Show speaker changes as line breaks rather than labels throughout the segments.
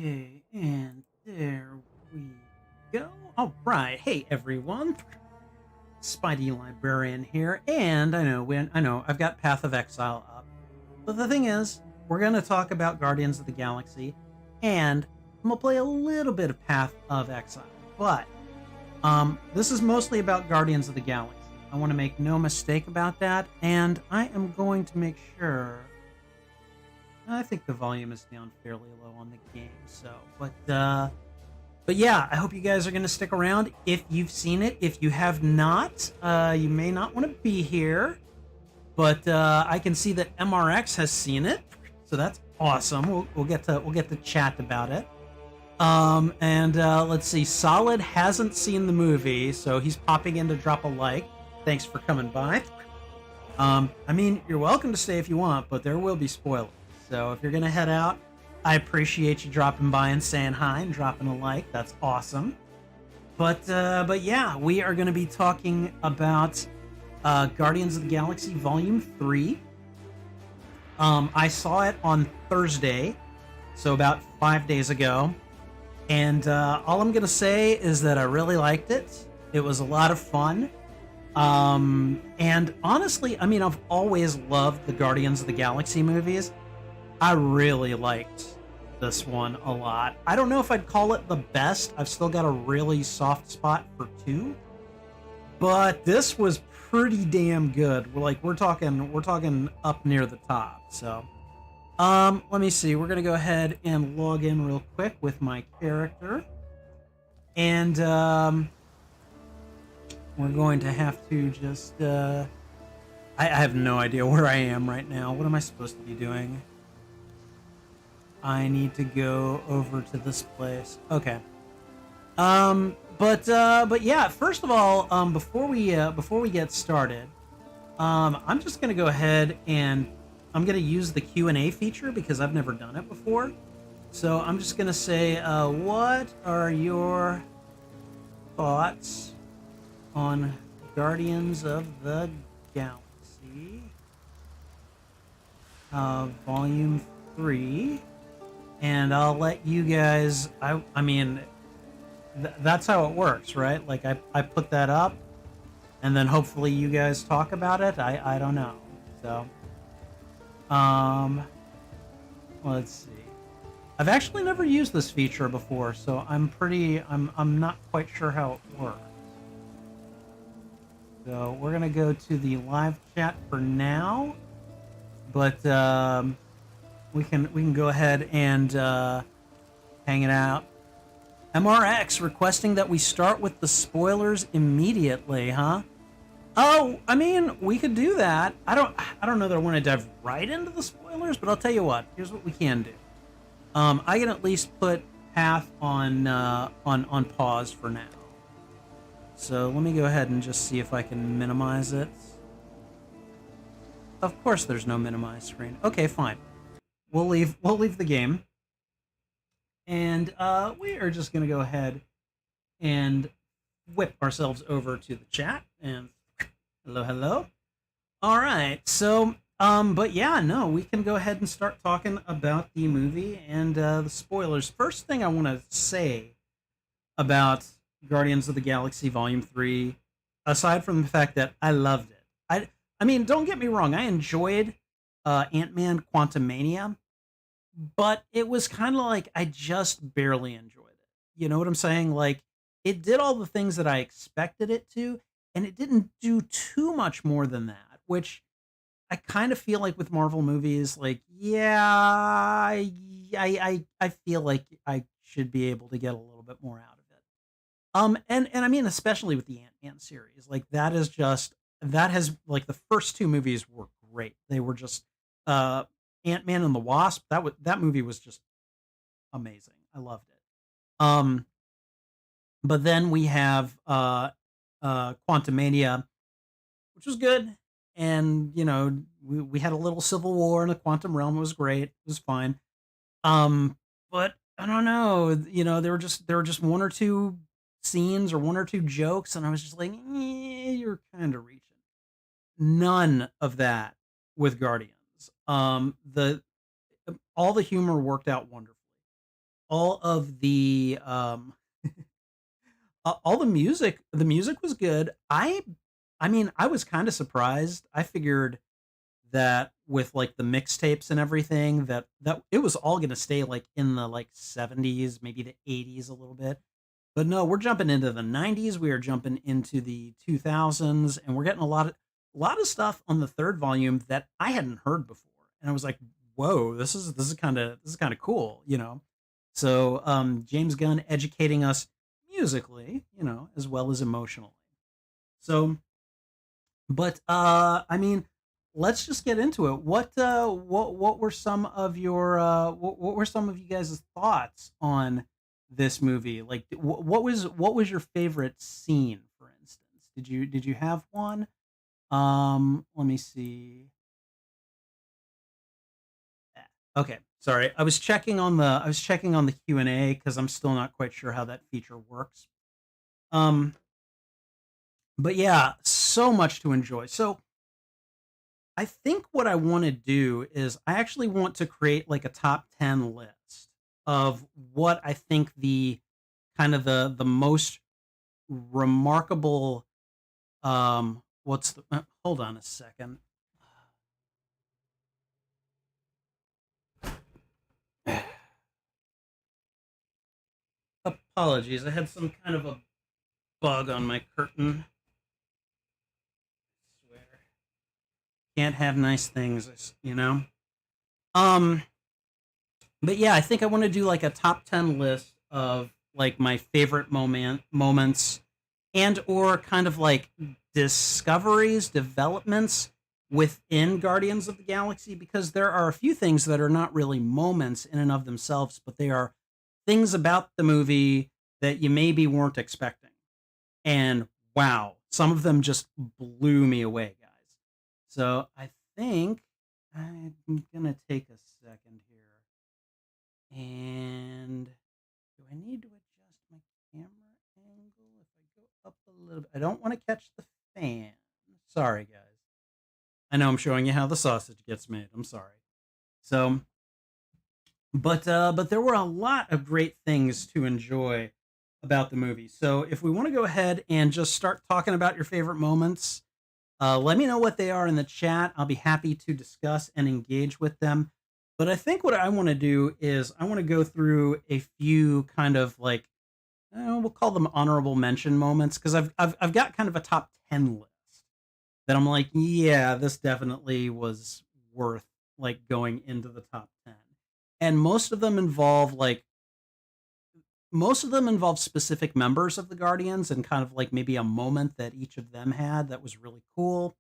Okay, and there we go. All right. Hey, everyone. Spidey Librarian here, and I know I've got Path of Exile up. But the thing is, we're going to talk about Guardians of the Galaxy, and I'm going to play a little bit of Path of Exile. But this is mostly about Guardians of the Galaxy. I want to make no mistake about that, and I am going to make sure. I think the volume is down fairly low on the game, so but yeah, I hope you guys are going to stick around. If you've seen it, if you have not, you may not want to be here. But I can see that MRX has seen it, so that's awesome. We'll get to chat about it. And let's see. Solid hasn't seen the movie, so he's popping in to drop a like. Thanks for coming by. I mean, you're welcome to stay if you want, but there will be spoilers. So if you're gonna head out, I appreciate you dropping by and saying hi and dropping a like. That's awesome. But yeah, we are gonna be talking about Guardians of the Galaxy Volume 3. I saw it on Thursday, so about 5 days ago. And all I'm gonna say is that I really liked it. It was a lot of fun. And honestly, I mean, I've always loved the Guardians of the Galaxy movies. I really liked this one a lot. I don't know if I'd call it the best. I've still got a really soft spot for 2. But this was pretty damn good. We're talking up near the top. So, let me see. We're gonna go ahead and log in real quick with my character, and we're going to have to just. I have no idea where I am right now. What am I supposed to be doing? I need to go over to this place. Okay. But yeah. First of all, before we get started, I'm just gonna go ahead and I'm gonna use the Q&A feature because I've never done it before. So I'm just gonna say, what are your thoughts on Guardians of the Galaxy, Volume 3? And I'll let you guys. I mean, that's how it works, right? Like I put that up, and then hopefully you guys talk about it. I don't know. So, let's see. I've actually never used this feature before, so I'm not quite sure how it works. So we're gonna go to the live chat for now, but we can go ahead and hang it out. MRX requesting that we start with the spoilers immediately, huh? Oh, I mean, we could do that. I don't know that I want to dive right into the spoilers, but I'll tell you what. Here's what we can do. I can at least put Path on pause for now. So let me go ahead and just see if I can minimize it. Of course, there's no minimize screen. Okay, fine. We'll leave the game, and we are just gonna go ahead and whip ourselves over to the chat. And hello. All right, so but yeah, no, we can go ahead and start talking about the movie and the spoilers. First thing I want to say about Guardians of the Galaxy Volume 3, aside from the fact that I loved it, I mean, don't get me wrong, I enjoyed Ant-Man Quantumania, but it was kind of like I just barely enjoyed it. You know what I'm saying? Like, it did all the things that I expected it to, and it didn't do too much more than that, which I kind of feel like with Marvel movies, like, yeah, I feel like I should be able to get a little bit more out of it. And I mean, especially with the Ant-Man series, like that has like the first 2 movies were great. They were just Ant-Man and the Wasp. That movie was just amazing. I loved it. But then we have Quantumania, which was good, and you know we had a little civil war in the quantum realm. It was great. It was fine. But I don't know. You know, there were just 1 or 2 scenes or 1 or 2 jokes, and I was just like, you're kind of reaching. None of that with Guardians. The all the humor worked out wonderfully. all of the all the music was good. I mean, I was kind of surprised. I figured that with like the mixtapes and everything that it was all going to stay like in the like 70s, maybe the 80s a little bit. But no, we're jumping into the 90s, we are jumping into the 2000s, and we're getting a lot of stuff on the third volume that I hadn't heard before. And I was like, "Whoa, this is kind of cool, you know." So, James Gunn educating us musically, you know, as well as emotionally. So, but I mean, let's just get into it. What were some of your what were some of you guys' thoughts on this movie? Like what was your favorite scene, for instance? Did you have one? Let me see. Okay, sorry. I was checking on the Q&A cuz I'm still not quite sure how that feature works. Um but yeah, so much to enjoy. So I think what I want to do is I actually want to create like a top 10 list of what I think the kind of the most remarkable what's the hold on a second. Apologies. I had some kind of a bug on my curtain. I swear. Can't have nice things, you know. Um but yeah, I think I want to do like a top 10 list of like my favorite moments and or kind of like discoveries, developments within Guardians of the Galaxy because there are a few things that are not really moments in and of themselves, but they are things about the movie that you maybe weren't expecting. And wow, some of them just blew me away, guys. So I think I'm gonna take a second here. And do I need to adjust my camera angle if I go up a little bit? I don't want to catch the fan. Sorry, guys. I know I'm showing you how the sausage gets made. I'm sorry. So, but there were a lot of great things to enjoy about the movie. So, if we want to go ahead and just start talking about your favorite moments, let me know what they are in the chat. I'll be happy to discuss and engage with them. But I think what I want to do is I want to go through a few kind of like we'll call them honorable mention moments because I've got kind of a top 10 list that I'm like, yeah, this definitely was worth like going into the top 10. And most of them involve specific members of the Guardians and kind of like maybe a moment that each of them had that was really cool.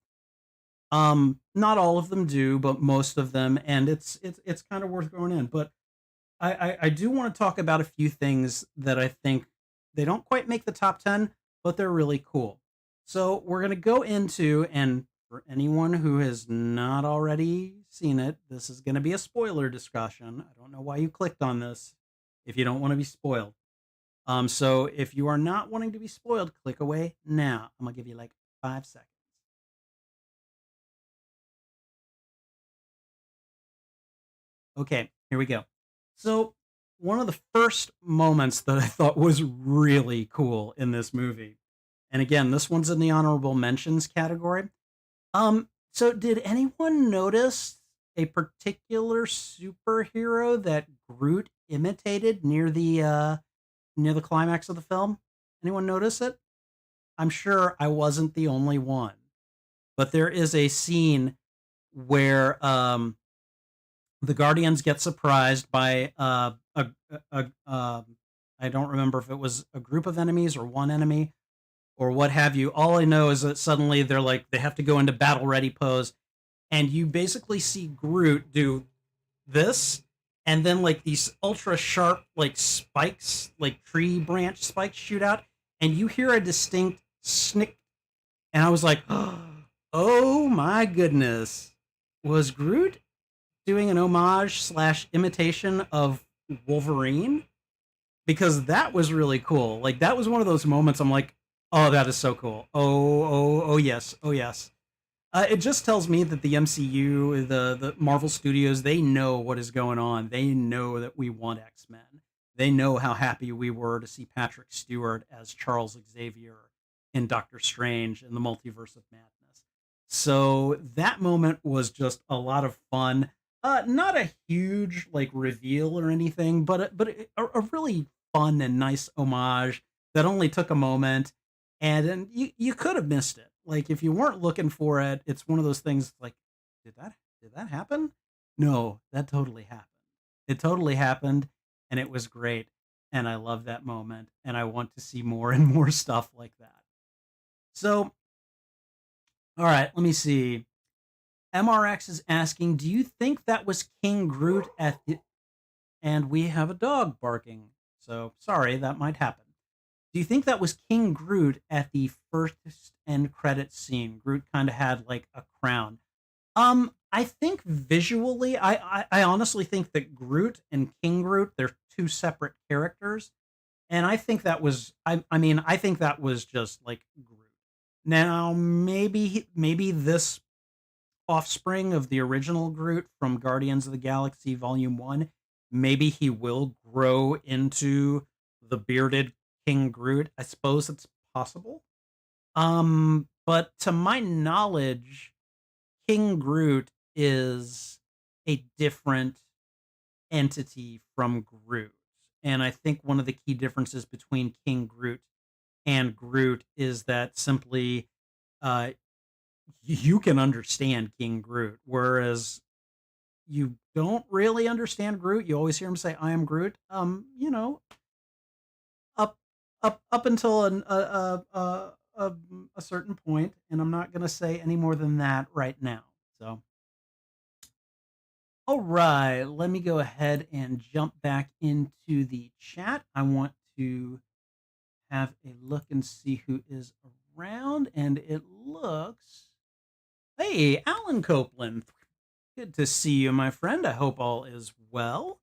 Not all of them do, but most of them, and it's kind of worth going in. But I do want to talk about a few things that I think they don't quite make the top 10, but they're really cool. So we're gonna go into, and for anyone who has not already seen it, this is gonna be a spoiler discussion. I don't know why you clicked on this if you don't want to be spoiled. So if you are not wanting to be spoiled, click away now. I'm gonna give you like 5 seconds. Okay, here we go. So, one of the first moments that I thought was really cool in this movie, and again, this one's in the honorable mentions category. So did anyone notice a particular superhero that Groot imitated near the climax of the film? Anyone notice it? I'm sure I wasn't the only one. But there is a scene where the Guardians get surprised by I don't remember if it was a group of enemies or one enemy or what have you. All I know is that suddenly they're like they have to go into battle ready pose, and you basically see Groot do this, and then like these ultra sharp like spikes, like tree branch spikes, shoot out, and you hear a distinct snick, and I was like, oh my goodness, was Groot doing an homage slash imitation of Wolverine? Because that was really cool. Like that was one of those moments I'm like, oh, that is so cool. Oh yes, oh yes. It just tells me that the MCU, the Marvel Studios, they know what is going on. They know that we want X Men. they know how happy we were to see Patrick Stewart as Charles Xavier in Doctor Strange in the Multiverse of Madness. So that moment was just a lot of fun. Not a huge like reveal or anything, but a really fun and nice homage that only took a moment, and you could have missed it. Like if you weren't looking for it, it's one of those things like, did that happen? No, that totally happened. It totally happened, and it was great, and I love that moment, and I want to see more and more stuff like that. So, all right, let me see. MRX is asking, do you think that was King Groot at the and we have a dog barking. So, sorry, that might happen. Do you think that was King Groot at the first end credit scene? Groot kind of had like a crown. I think visually, I honestly think that Groot and King Groot, they're two separate characters, and I think that was, I mean, I think that was just like Groot. Now, maybe this offspring of the original Groot from Guardians of the Galaxy Volume One, maybe he will grow into the bearded King Groot. I suppose it's possible. But to my knowledge, King Groot is a different entity from Groot. And I think one of the key differences between King Groot and Groot is that simply uh, you can understand King Groot, whereas you don't really understand Groot. You always hear him say, "I am Groot." Up, up until a certain point, and I'm not going to say any more than that right now. So. All right, let me go ahead and jump back into the chat. I want to have a look and see who is around, and it looks. Hey, Alan Copeland. Good to see you, my friend. I hope all is well.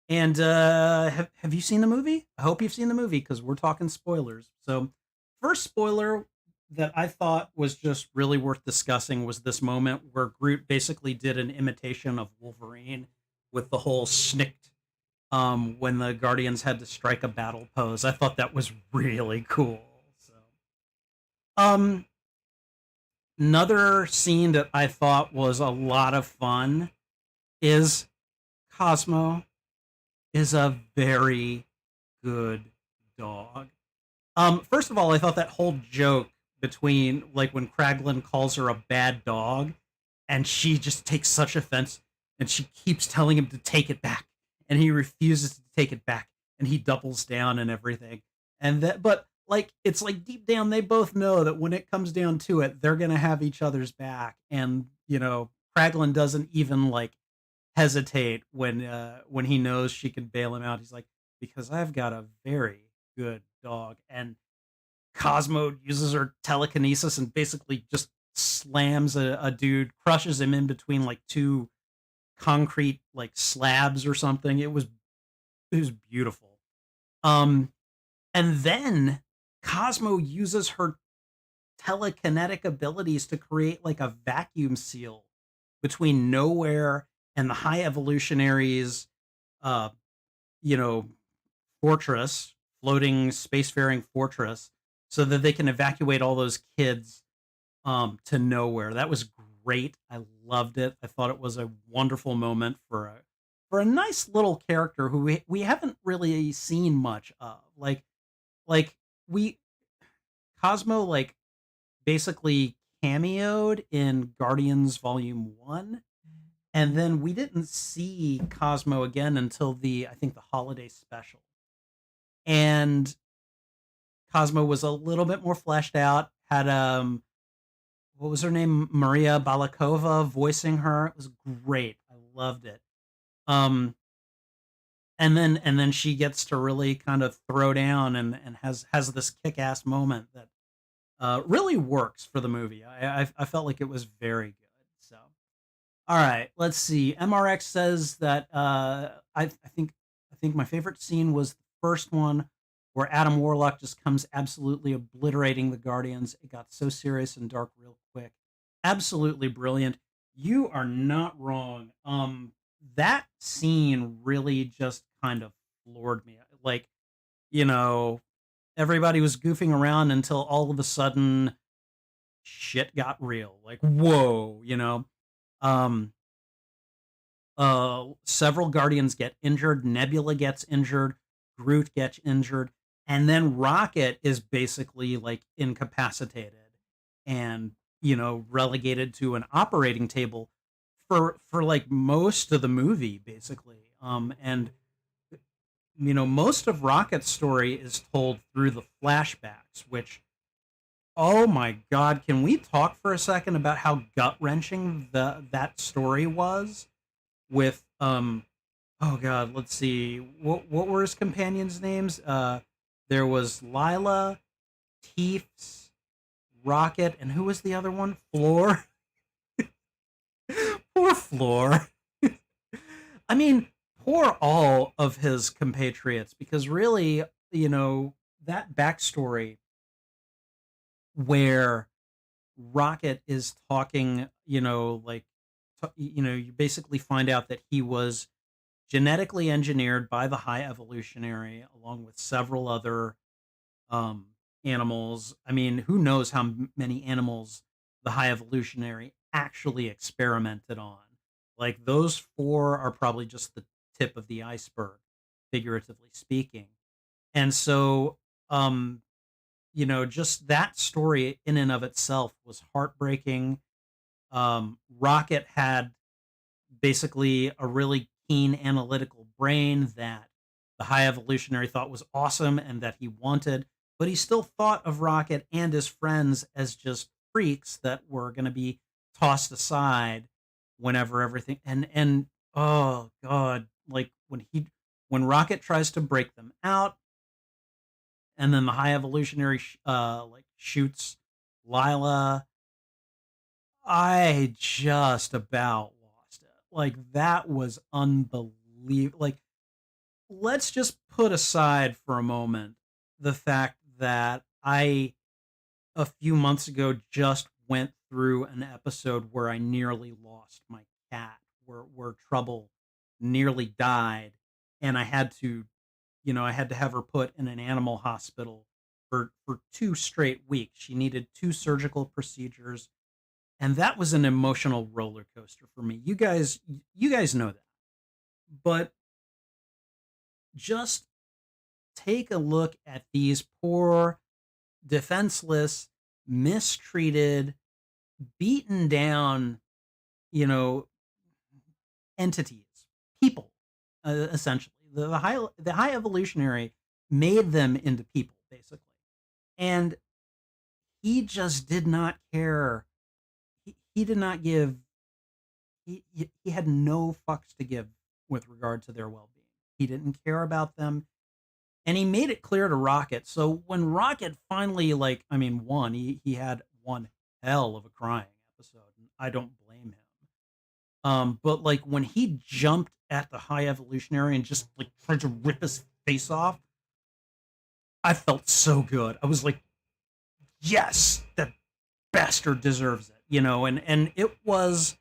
And have you seen the movie? I hope you've seen the movie because we're talking spoilers. So, first spoiler that I thought was just really worth discussing was this moment where Groot basically did an imitation of Wolverine with the whole snicked when the Guardians had to strike a battle pose. I thought that was really cool. So, um, another scene that I thought was a lot of fun is Cosmo is a very good dog. First of all, I thought that whole joke between like when Kraglin calls her a bad dog, and she just takes such offense, and she keeps telling him to take it back, and he refuses to take it back, and he doubles down and everything, and that, but like it's like deep down they both know that when it comes down to it, they're gonna have each other's back, and Kraglin doesn't even like hesitate when he knows she can bail him out. He's like, because I've got a very good dog, and Cosmo uses her telekinesis and basically just slams a dude, crushes him in between like two concrete like slabs or something. It was beautiful. Um, and then Cosmo uses her telekinetic abilities to create like a vacuum seal between nowhere and the high evolutionaries uh you know fortress, floating spacefaring fortress, so that they can evacuate all those kids to nowhere. That was great. I loved it. I thought it was a wonderful moment for a nice little character who we haven't really seen much of. Like we Cosmo like basically cameoed in Guardians Volume 1, and then we didn't see Cosmo again until the I think the holiday special. And Cosmo was a little bit more fleshed out. Had what was her name? Maria Balakova voicing her. It was great. I loved it. Um and then she gets to really kind of throw down and has this kick-ass moment that really works for the movie. I felt like it was very good. So all right, let's see. MRX says that I think my favorite scene was the first one where Adam Warlock just comes absolutely obliterating the Guardians. It got so serious and dark real quick. Absolutely brilliant. You are not wrong. That scene really just kind of floored me. like, you know, everybody was goofing around until all of a sudden shit got real. Like, whoa, Um, several Guardians get injured, Nebula gets injured, Groot gets injured, and then Rocket is basically like incapacitated and, relegated to an operating table for like most of the movie basically. And most of Rocket's story is told through the flashbacks, which, oh my god, can we talk for a second about how gut-wrenching that story was with oh god, let's see. What were his companions' names? There was Lila, Teefs, Rocket, and who was the other one? Floor. Poor Floor. I mean, poor all of his compatriots, because really, that backstory where Rocket is talking, like, you basically find out that he was genetically engineered by the High Evolutionary along with several other um, animals. I mean, who knows how many animals the High Evolutionary actually experimented on? Like, those four are probably just the tip of the iceberg, figuratively speaking. And so, just that story in and of itself was heartbreaking. Rocket had basically a really keen analytical brain that the High Evolutionary thought was awesome and that he wanted, but he still thought of Rocket and his friends as just freaks that were going to be tossed aside whenever everything and oh god, like when Rocket tries to break them out and then the High Evolutionary like shoots Lila, I just about lost it. Like, that was unbelievable. Like, let's just put aside for a moment the fact that I, a few months ago, just went through an episode where I nearly lost my cat, where Trouble nearly died, and I had to have her put in an animal hospital for 2 straight weeks. She needed 2 surgical procedures, and that was an emotional roller coaster for me. You guys know that. But just take a look at these poor, defenseless, mistreated, beaten down, you know, entities, people, essentially. The high evolutionary made them into people, basically. And he just did not care. He did not give he had no fucks to give with regard to their well-being. He didn't care about them, and he made it clear to Rocket. So when Rocket finally, like, I mean, he had one hell of a crying episode, and I don't blame him. But like when he jumped at the High Evolutionary and just like tried to rip his face off, I felt so good. I was like, yes, that bastard deserves it, and it was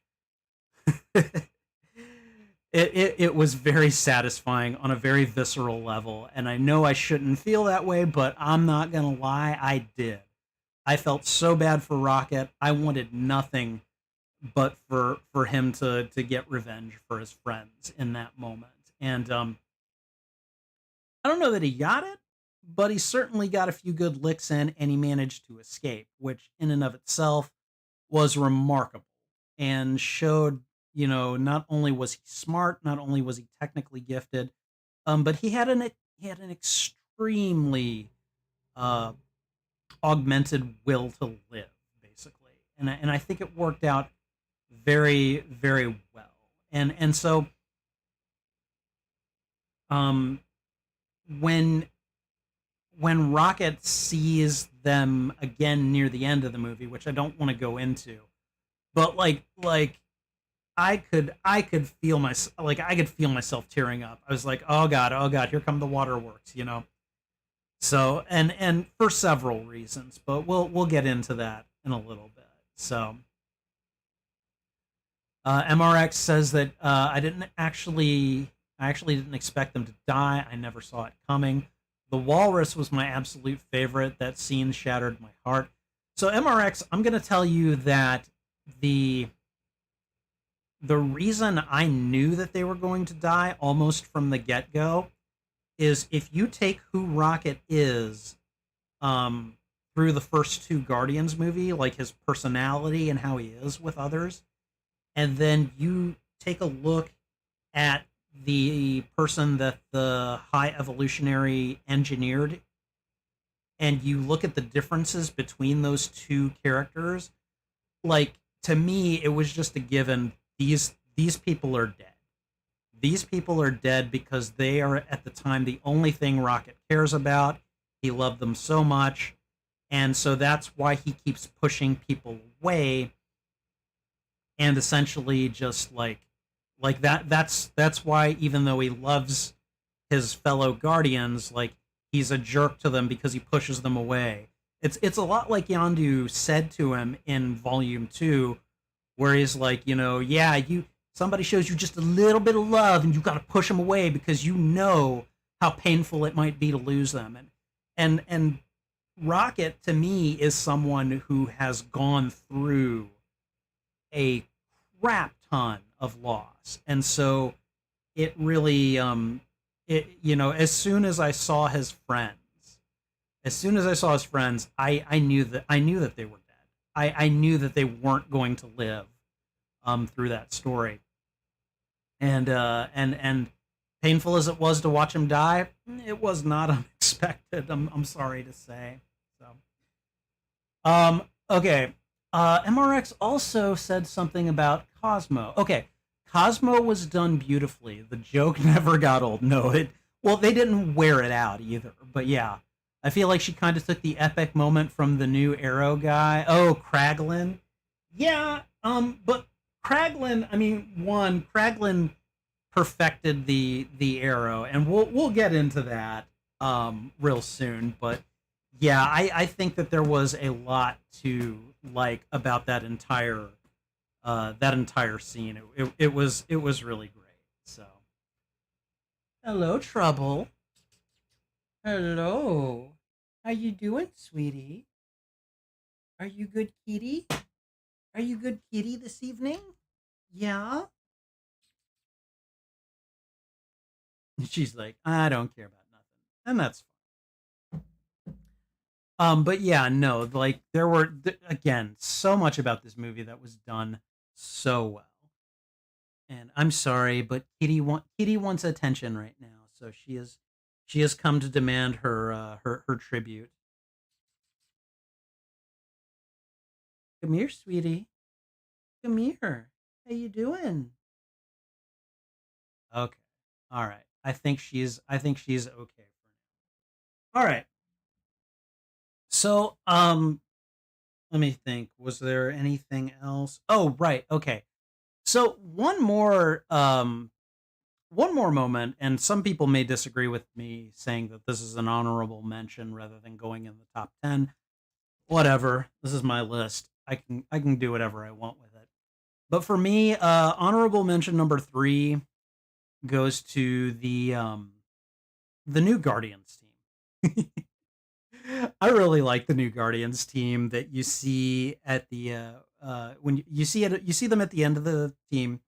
it was very satisfying on a very visceral level, and I know I shouldn't feel that way, but I'm not gonna lie, I did. I felt so bad for Rocket. I wanted nothing but for him to get revenge for his friends in that moment. And I don't know that he got it, but he certainly got a few good licks in, and he managed to escape, which in and of itself was remarkable and showed, not only was he smart, not only was he technically gifted, but he had an extremely uh, augmented will to live, basically, and I think it worked out very, very well. And so um, when Rocket sees them again near the end of the movie, which I don't want to go into, but like I could feel myself tearing up. I was like, oh god, here come the waterworks. So and for several reasons, but we'll get into that in a little bit. So MRX says that I didn't actually I actually didn't expect them to die. I never saw it coming. The walrus was my absolute favorite. That scene shattered my heart. So MRX, I'm going to tell you that the the reason I knew that they were going to die almost from the get go is if you take who Rocket is through the first two Guardians movie, like his personality and how he is with others, and then you take a look at the person that the High Evolutionary engineered, and you look at the differences between those two characters, like to me, it was just a given. These people are dead. These people are dead because they are at the time the only thing Rocket cares about. He loved them so much, and so that's why he keeps pushing people away, and essentially just like that. That's why even though he loves his fellow Guardians, like he's a jerk to them because he pushes them away. It's a lot like Yondu said to him in Volume 2, where he's like, yeah, you somebody shows you just a little bit of love and you got to push them away because you know how painful it might be to lose them. And Rocket to me is someone who has gone through a crap ton of loss, and so it really as soon as I saw his friends, I knew that they were dead. I knew that they weren't going to live through that story. And painful as it was to watch him die, it was not unexpected. I'm sorry to say. So okay. MRX also said something about Cosmo. Okay, Cosmo was done beautifully. The joke never got old. No, they didn't wear it out either. But yeah, I feel like she kind of took the epic moment from the new Arrow guy. Oh, Kraglin. Yeah, but Kraglin, Kraglin perfected the Arrow, and we'll get into that real soon. But yeah, I think that there was a lot to like about that entire scene. It was really great. So, hello, Trouble. Hello. How you doing, sweetie? Are you good, kitty? Are you good, kitty, this evening? Yeah. She's like, I don't care about nothing, and that's but yeah, no, like there were again so much about this movie that was done so well. And I'm sorry, but Kitty wants attention right now, so she has come to demand her tribute. Come here, sweetie. Come here. How you doing? Okay. All right. I think she's okay for now. All right. So, let me think. Was there anything else? Oh, right. Okay. So one more moment, and some people may disagree with me saying that this is an honorable mention rather than going in the top 10. Whatever. This is my list. I can do whatever I want with it. But for me, honorable mention number 3 goes to the new Guardians team. I really like the new Guardians team that you see at the when you see them at the end of the team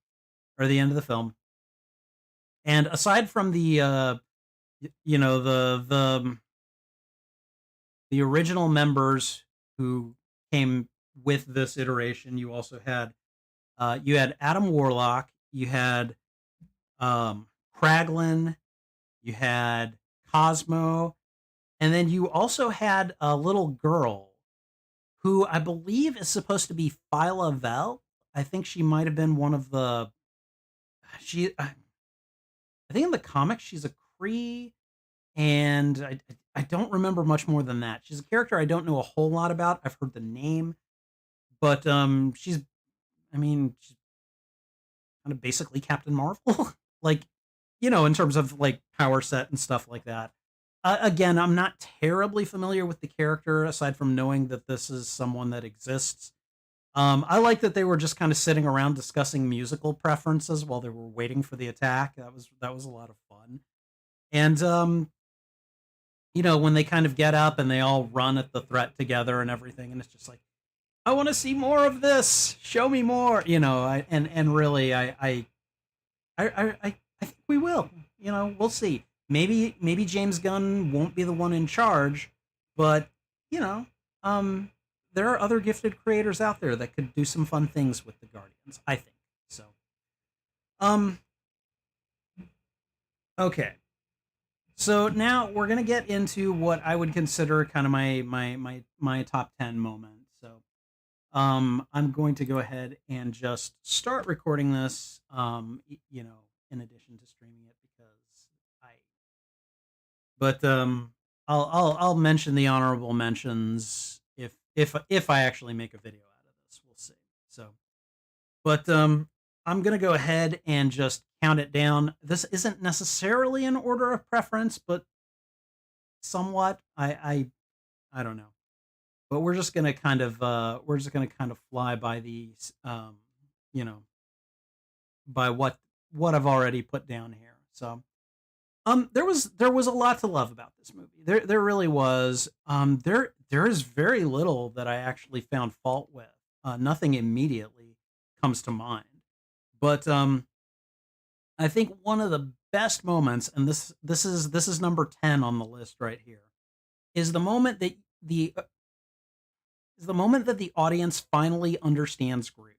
or the end of the film. And aside from you know the original members who came with this iteration, you had Adam Warlock, you had Kraglin, you had Cosmo, and then you also had a little girl who I believe is supposed to be Phyla Vel. I think she might have been one of the I think in the comics she's a Kree, and I don't remember much more than that. She's a character I don't know a whole lot about. I've heard the name, but she's kind of basically Captain Marvel, like in terms of like power set and stuff like that. Again, I'm not terribly familiar with the character aside from knowing that this is someone that exists. I like that they were just kind of sitting around discussing musical preferences while they were waiting for the attack. That was a lot of fun. And when they kind of get up and they all run at the threat together and everything, and it's just like, I want to see more of this. Show me more. And really, I think we will. We'll see. Maybe James Gunn won't be the one in charge, but you know, um, there are other gifted creators out there that could do some fun things with the Guardians. I think so. Um, okay. So now we're gonna get into what I would consider kind of my top 10 moments. So I'm going to go ahead and just start recording this. In addition to streaming it because I, but I'll mention the honorable mentions if I actually make a video out of this. We'll see. So, but I'm gonna go ahead and just count it down. This isn't necessarily in order of preference, but somewhat. I don't know. But we're just gonna kind of fly by these you know by what I've already put down here. So there was a lot to love about this movie. There really was. There is very little that I actually found fault with. Nothing immediately comes to mind. But I think one of the best moments, and this is number 10 on the list right here, is the the moment that the audience finally understands Groot.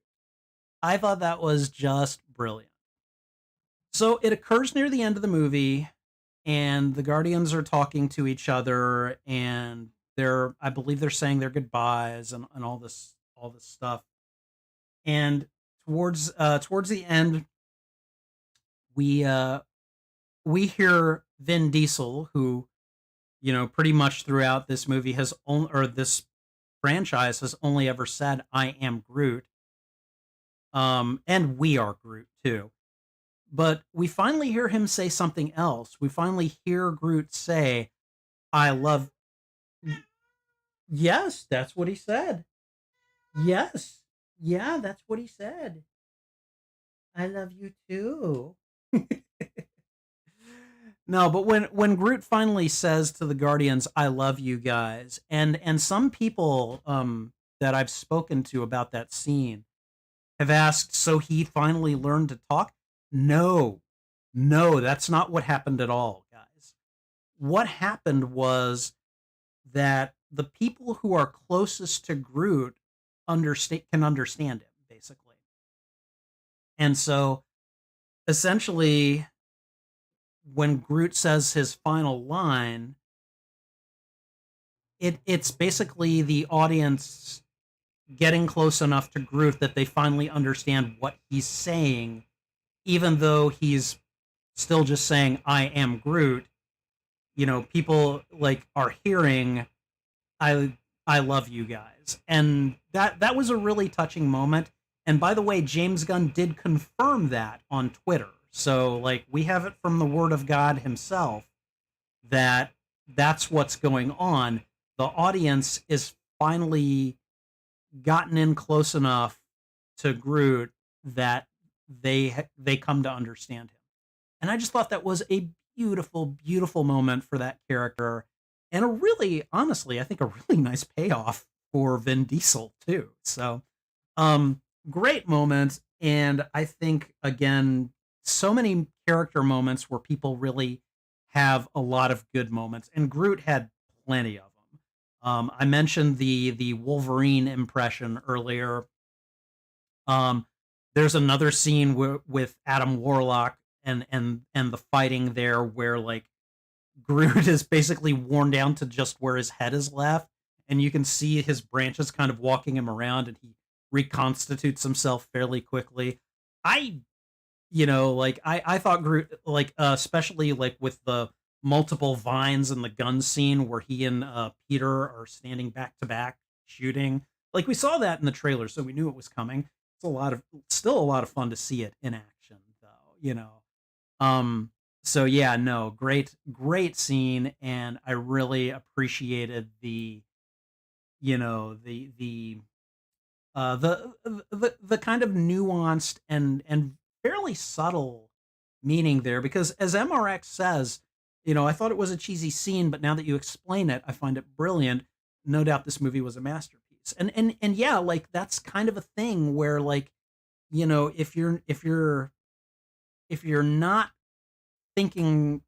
I thought that was just brilliant. So it occurs near the end of the movie, and the Guardians are talking to each other, and I believe they're saying their goodbyes and all this stuff. And towards the end, we uh we hear Vin Diesel, who pretty much throughout this movie has only or this franchise has only ever said I am Groot, and we are Groot too. But we finally hear him say something else. We finally hear Groot say, I love. Yes, that's what he said. Yes. Yeah, that's what he said. I love you too. No, but when Groot finally says to the Guardians, "I love you guys," and some people that I've spoken to about that scene have asked, so he finally learned to talk? No, no, that's not what happened at all, guys. What happened was that the people who are closest to Groot can understand him, basically. And so essentially, when Groot says his final line, it's basically the audience getting close enough to Groot that they finally understand what he's saying, even though he's still just saying "I am Groot." People like are hearing I love you guys. And that was a really touching moment. And by the way, James Gunn did confirm that on Twitter. So like we have it from the word of God himself that that's what's going on. The audience is finally gotten in close enough to Groot that they come to understand him. And I just thought that was a beautiful, beautiful moment for that character. And a really, honestly, I think a really nice payoff for Vin Diesel too. So, great moment. And I think again, so many character moments where people really have a lot of good moments, and Groot had plenty of them. I mentioned the Wolverine impression earlier. Um, there's another scene with Adam Warlock and the fighting there where like Groot is basically worn down to just where his head is left, and you can see his branches kind of walking him around, and he reconstitutes himself fairly quickly. I, like I thought Groot, like especially like with the multiple vines and the gun scene where he and Peter are standing back to back shooting. Like we saw that in the trailer, so we knew it was coming. Still a lot of fun to see it in action, though. Um, so yeah, no, great scene, and I really appreciated the The kind of nuanced and fairly subtle meaning there, because as MRX says, I thought it was a cheesy scene, but now that you explain it, I find it brilliant. No doubt this movie was a masterpiece. And yeah, like that's kind of a thing where like, if you're not thinking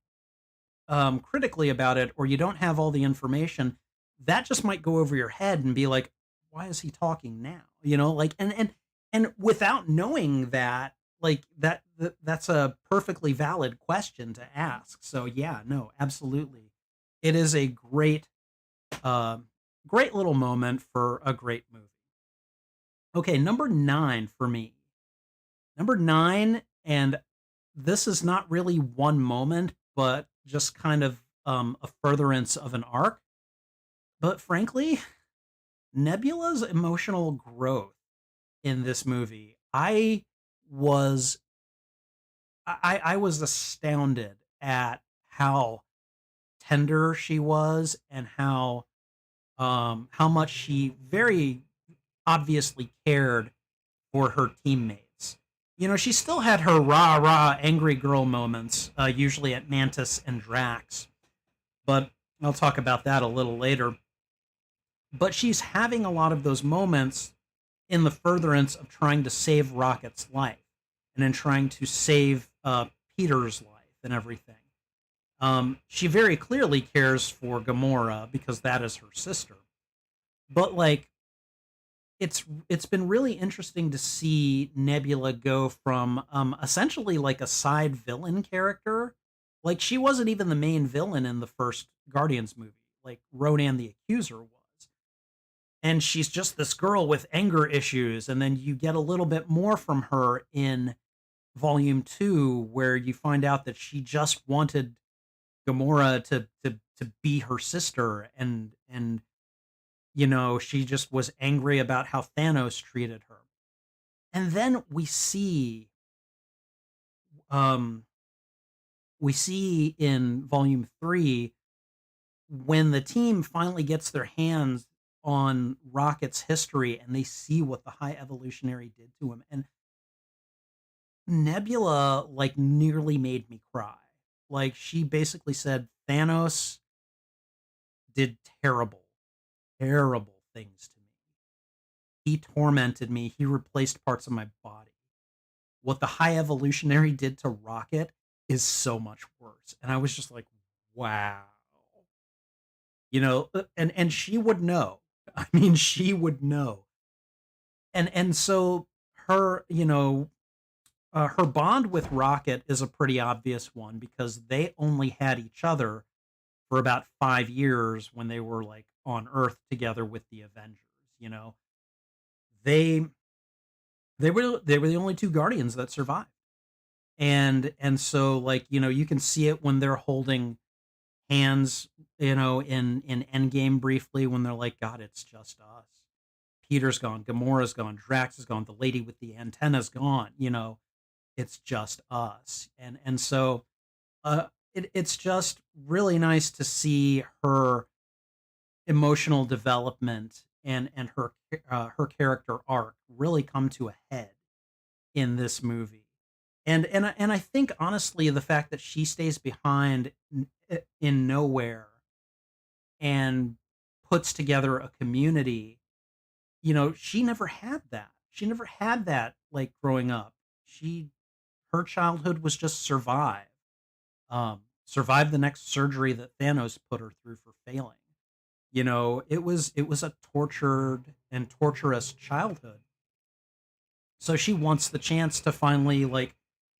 critically about it, or you don't have all the information, that just might go over your head and be like, why is he talking now? Like, and without knowing that, like that's a perfectly valid question to ask. So yeah, no, absolutely. It is a uh, great little moment for a great movie. Okay, number 9 for me. Number 9, and this is not really one moment, but just kind of a furtherance of an arc. But frankly, Nebula's emotional growth in this movie, was I was astounded at how tender she was, and how much she very obviously cared for her teammates. She still had her rah rah angry girl moments, usually at Mantis and Drax, but I'll talk about that a little later. But she's having a lot of those moments in the furtherance of trying to save Rocket's life, and in trying to save Peter's life and everything. She very clearly cares for Gamora because that is her sister. But like, it's been really interesting to see Nebula go from essentially like a side villain character. Like she wasn't even the main villain in the first Guardians movie, like Ronan the Accuser was. And she's just this girl with anger issues, and then you get a little bit more from her in volume 2, where you find out that she just wanted Gamora to be her sister, and she just was angry about how Thanos treated her. And then um we see in volume 3, when the team finally gets their hands on Rocket's history and they see what the High Evolutionary did to him. And Nebula like nearly made me cry. Like she basically said Thanos did terrible things to me. He tormented me. He replaced parts of my body. What the High Evolutionary did to Rocket is so much worse. And I was just like, wow. And she would know. I mean, she would know. And so her, her bond with Rocket is a pretty obvious one, because they only had each other for about 5 years when they were like on Earth together with the Avengers. You know, they they were the only two Guardians that survived, and so like you can see it when they're holding hands, in Endgame briefly, when they're like, God, it's just us. Peter's gone, Gamora's gone, Drax is gone, the lady with the antenna's gone. It's just us, and so it's just really nice to see her emotional development, and her character arc really come to a head in this movie. And I think honestly the fact that she stays behind in nowhere and puts together a community, she never had that. She never had that like growing up. Her childhood was just survive the next surgery that Thanos put her through for failing. It was a tortured and torturous childhood. So she wants the chance to finally like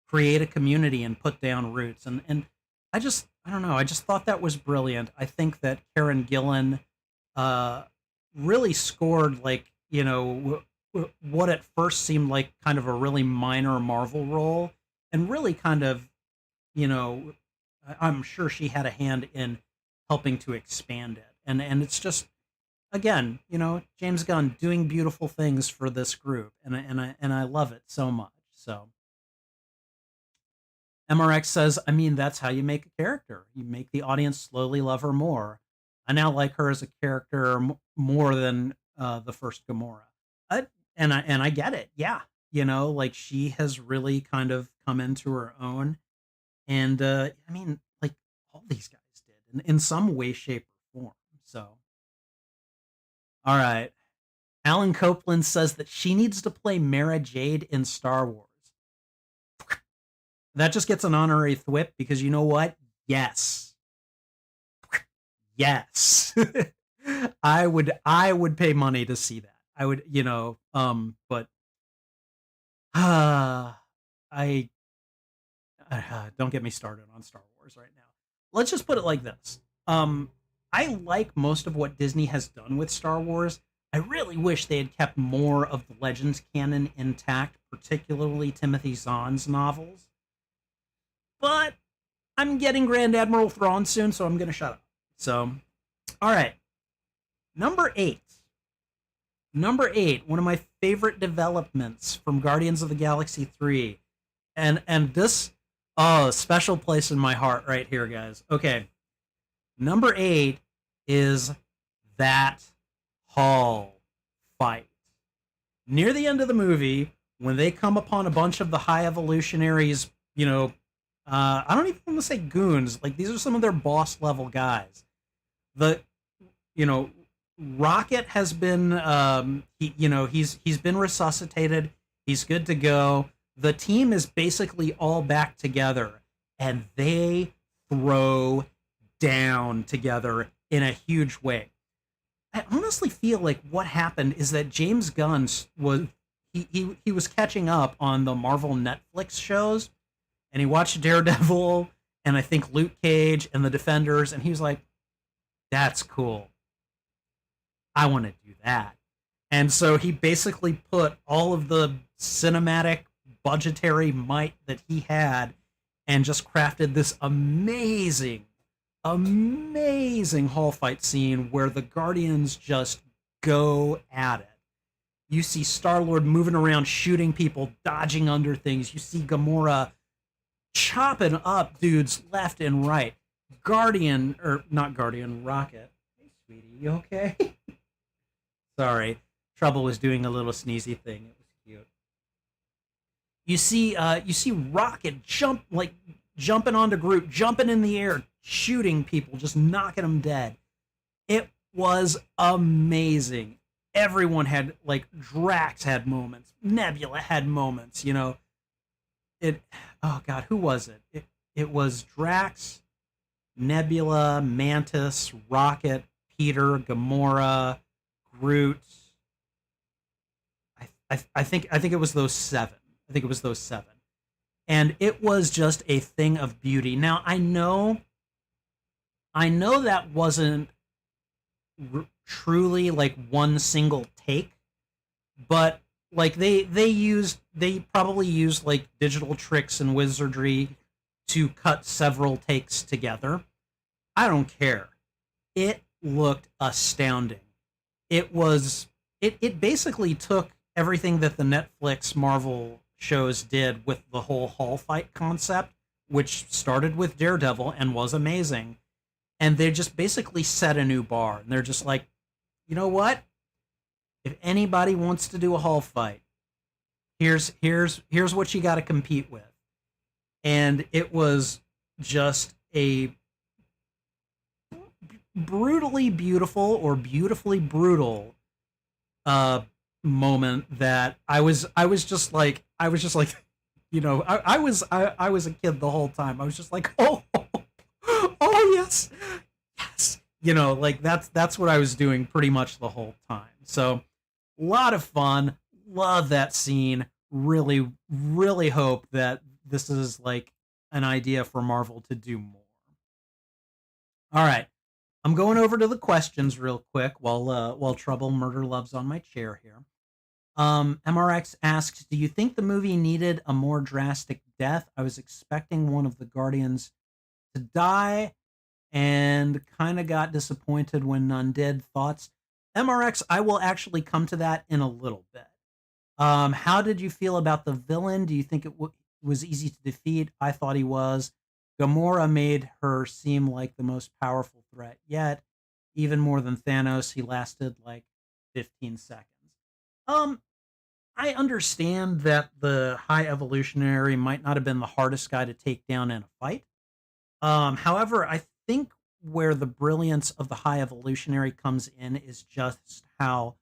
create a community and put down roots. And I don't know, I just thought that was brilliant. I think that Karen Gillan uh really scored like, what at first seemed like kind of a really minor Marvel role, and really kind of, you know, I'm sure she had a hand in helping to expand it. And it's just, again, James Gunn doing beautiful things for this group, and I love it so much. So MRX says, I mean, that's how you make a character. You make the audience slowly love her more. I now like her as a character more than the first Gamora. and I get it. Yeah. Like she has really kind of come into her own. And I mean, like all these guys did in some way, shape, or form. So, all right. Alan Copeland says that she needs to play Mara Jade in Star Wars. That just gets an honorary thwip because you know what? Yes. Yes. I would pay money to see that. I would, but I don't get me started on Star Wars right now. Let's just put it like this. Um, I like most of what Disney has done with Star Wars. I really wish they had kept more of the Legends canon intact, particularly Timothy Zahn's novels. But I'm getting Grand Admiral Thrawn soon, so I'm going to shut up. So, all right. Number eight. Number eight, one of my favorite developments from Guardians of the Galaxy 3. And this, oh, special place in my heart right here, guys. Okay. Number eight is that hall fight. Near the end of the movie, when they come upon a bunch of the high evolutionaries, I don't even want to say goons. Like these are some of their boss level guys. The, you know, Rocket has been, he's been resuscitated. He's good to go. The team is basically all back together, and they throw down together in a huge way. I honestly feel like what happened is that James Gunn was he was catching up on the Marvel Netflix shows, and he watched Daredevil and I think Luke Cage and the Defenders, and he was like, "That's cool. I want to do that." And so he basically put all of the cinematic budgetary might that he had and just crafted this amazing hall fight scene where the Guardians just go at it. You see Star-Lord moving around, shooting people, dodging under things. You see Gamora chopping up dudes left and right. Guardian, or not Guardian, Rocket. Hey, sweetie, you okay? Sorry. Trouble was doing a little sneezy thing. It was cute. You see Rocket jumping onto Groot, jumping in the air, shooting people, just knocking them dead. It was amazing. Everyone had Drax had moments, Nebula had moments. It. Oh God, who was it? It was Drax, Nebula, Mantis, Rocket, Peter, Gamora, Groot. I think it was those seven. I think it was those seven. And it was just a thing of beauty. Now I know that wasn't truly like one single take, but like they probably used like digital tricks and wizardry to cut several takes together. I don't care. It looked astounding. It basically took everything that the Netflix Marvel shows did with the whole hall fight concept, which started with Daredevil and was amazing, and they just basically set a new bar. And they're just like, you know what? If anybody wants to do a hall fight, here's what you got to compete with. And it was just a brutally beautiful or beautifully brutal uh moment that I was just like I was a kid the whole time. I was just like, oh, oh yes, yes. Like that's what I was doing pretty much the whole time. So a lot of fun. Love that scene. Really, really hope that this is like an idea for Marvel to do more. All right. I'm going over to the questions real quick while Trouble Murder Love's on my chair here. MRX asks, "Do you think the movie needed a more drastic death? I was expecting one of the Guardians to die and kind of got disappointed when none did. Thoughts?" MRX, I will actually come to that in a little bit. How did you feel about the villain? Do you think it was easy to defeat? I thought he was. Gamora made her seem like the most powerful threat yet. Even more than Thanos, he lasted like 15 seconds. Um, I understand that the High Evolutionary might not have been the hardest guy to take down in a fight. However, I think where the brilliance of the High Evolutionary comes in is just how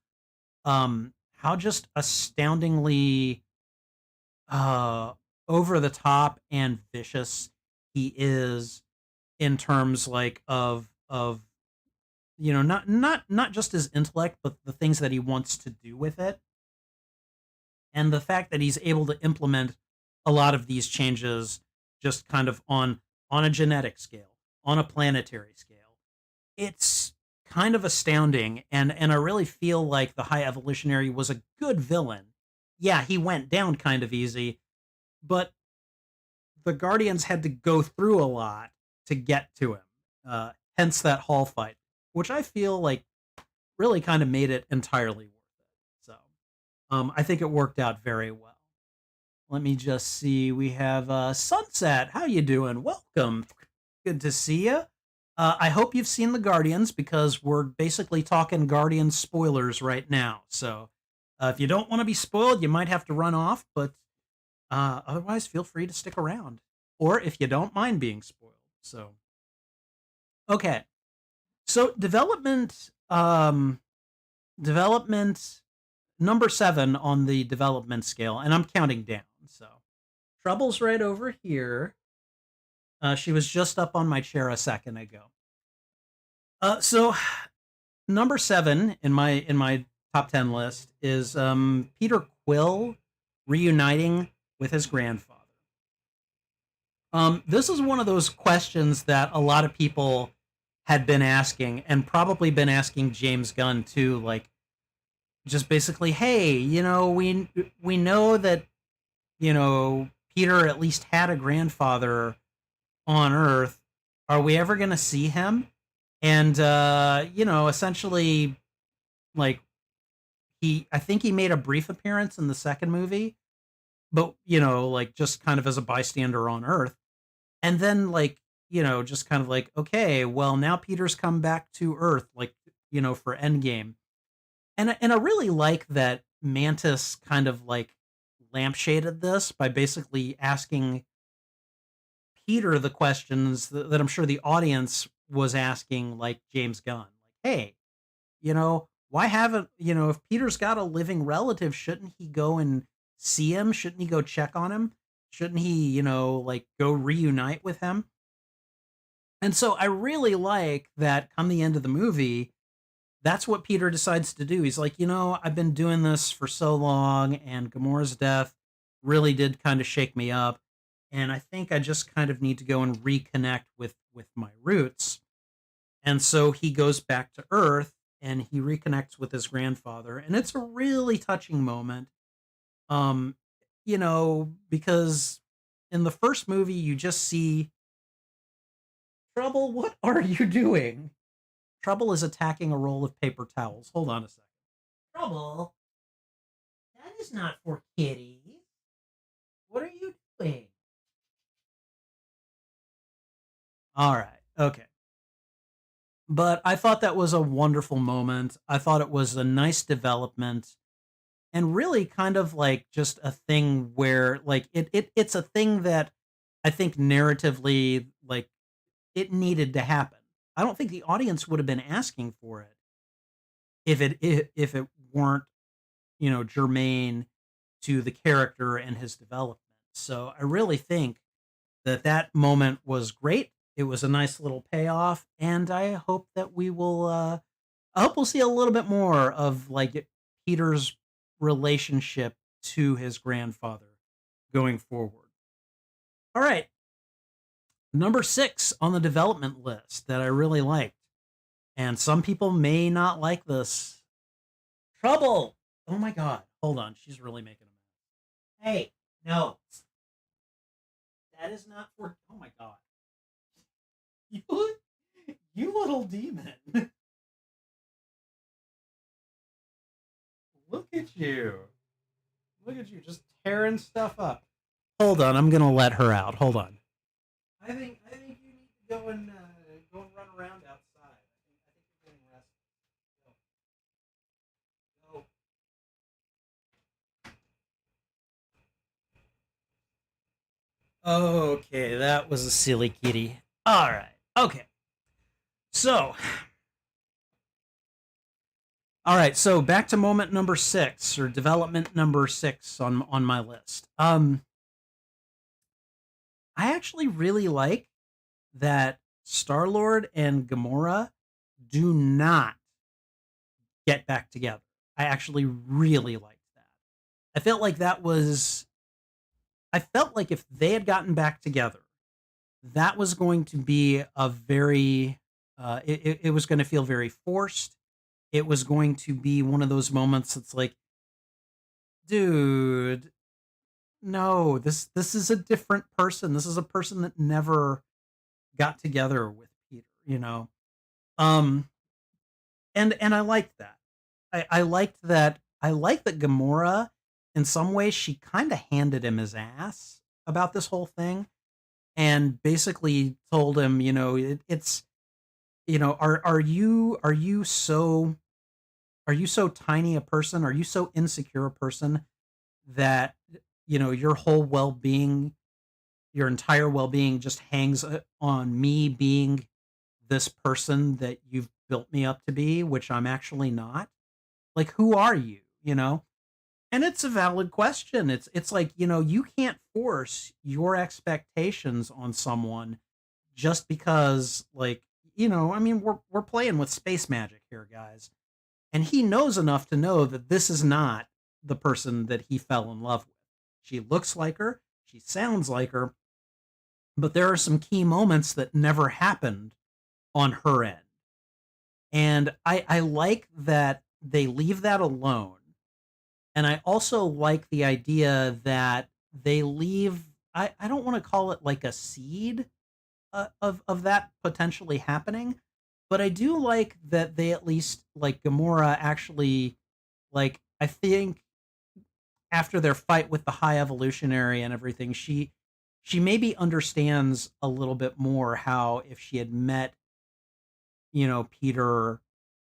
just astoundingly uh over the top and vicious he is in terms like of not just his intellect but the things that he wants to do with it, and the fact that he's able to implement a lot of these changes just kind of on a genetic scale, on a planetary scale. It's kind of astounding, and I really feel like the High Evolutionary was a good villain. Yeah, he went down kind of easy, but the Guardians had to go through a lot to get to him. Hence that hall fight, which I feel like really kind of made it entirely worth it. So, I think it worked out very well. Let me just see. We have Sunset. How you doing? Welcome. Good to see you. I hope you've seen the Guardians because we're basically talking Guardians spoilers right now. So if you don't want to be spoiled, you might have to run off. But otherwise, feel free to stick around, or if you don't mind being spoiled. So okay. So development number 7 on the development scale, and I'm counting down. So Trouble's right over here. She was just up on my chair a second ago. So number 7 in my top 10 list is Peter Quill reuniting with his grandfather. This is one of those questions that a lot of people had been asking, and probably been asking James Gunn too. Like, just basically, hey, we know that Peter at least had a grandfather on Earth. Are we ever going to see him? And essentially, like, I think he made a brief appearance in the second movie, but like, just kind of as a bystander on Earth. And then, like, just kind of like, okay, well, now Peter's come back to Earth, like, for Endgame. And I really like that Mantis kind of like lampshaded this by basically asking Peter the questions that I'm sure the audience was asking, like, James Gunn. Like, hey, why haven't, if Peter's got a living relative, shouldn't he go and see him? Shouldn't he go check on him? Shouldn't he, like, go reunite with him? And so I really like that come the end of the movie, that's what Peter decides to do. He's like, I've been doing this for so long, and Gamora's death really did kind of shake me up. And I think I just kind of need to go and reconnect with my roots. And so he goes back to Earth and he reconnects with his grandfather. And it's a really touching moment. Um, because in the first movie you just see Trouble, what are you doing? Trouble is attacking a roll of paper towels. Hold on a second. Trouble, that is not for kitties. What are you doing? All right. Okay. But I thought that was a wonderful moment. I thought it was a nice development, and really kind of like just a thing where, like, it's a thing that I think narratively, like, it needed to happen. I don't think the audience would have been asking for it if it weren't, germane to the character and his development. So I really think that moment was great. It was a nice little payoff, and I hope that we will. I hope we'll see a little bit more of, like, Peter's relationship to his grandfather going forward. All right, number 6 on the development list that I really liked, and some people may not like this. Trouble. Oh my God! Hold on, she's really making a mess. Hey, no, that is not for. Oh my God! You, you little demon. Look at you. Look at you just tearing stuff up. Hold on, I'm gonna let her out. Hold on. I think you need to go and run around outside. I think you're getting rested. Go. Go. Okay, that was a silly kitty. All right. Okay. So, all right. So back to moment number 6 or development number 6 on my list. I actually really like that Star Lord and Gamora do not get back together. I actually really liked that. I felt like that was. I felt like if they had gotten back together, that was going to be a very. It was going to feel very forced. It was going to be one of those moments that's like, dude, no, this is a different person. This is a person that never got together with Peter, you know. Um and I liked that. I liked that. I liked that Gamora, in some ways, she kind of handed him his ass about this whole thing, and basically told him, it's are you so tiny a person? Are you so insecure a person that your whole well-being, your entire well-being just hangs on me being this person that you've built me up to be, which I'm actually not? Like, who are you, you know? And it's a valid question. It's like, you can't force your expectations on someone just because, like, I mean, we're playing with space magic here, guys. And he knows enough to know that this is not the person that he fell in love with. She looks like her, she sounds like her, but there are some key moments that never happened on her end. And I like that they leave that alone. And I also like the idea that they leave, I don't want to call it like a seed of that potentially happening, but I do like that they at least, like, Gamora actually, like, I think after their fight with the high evolutionary and everything, she maybe understands a little bit more how if she had met, Peter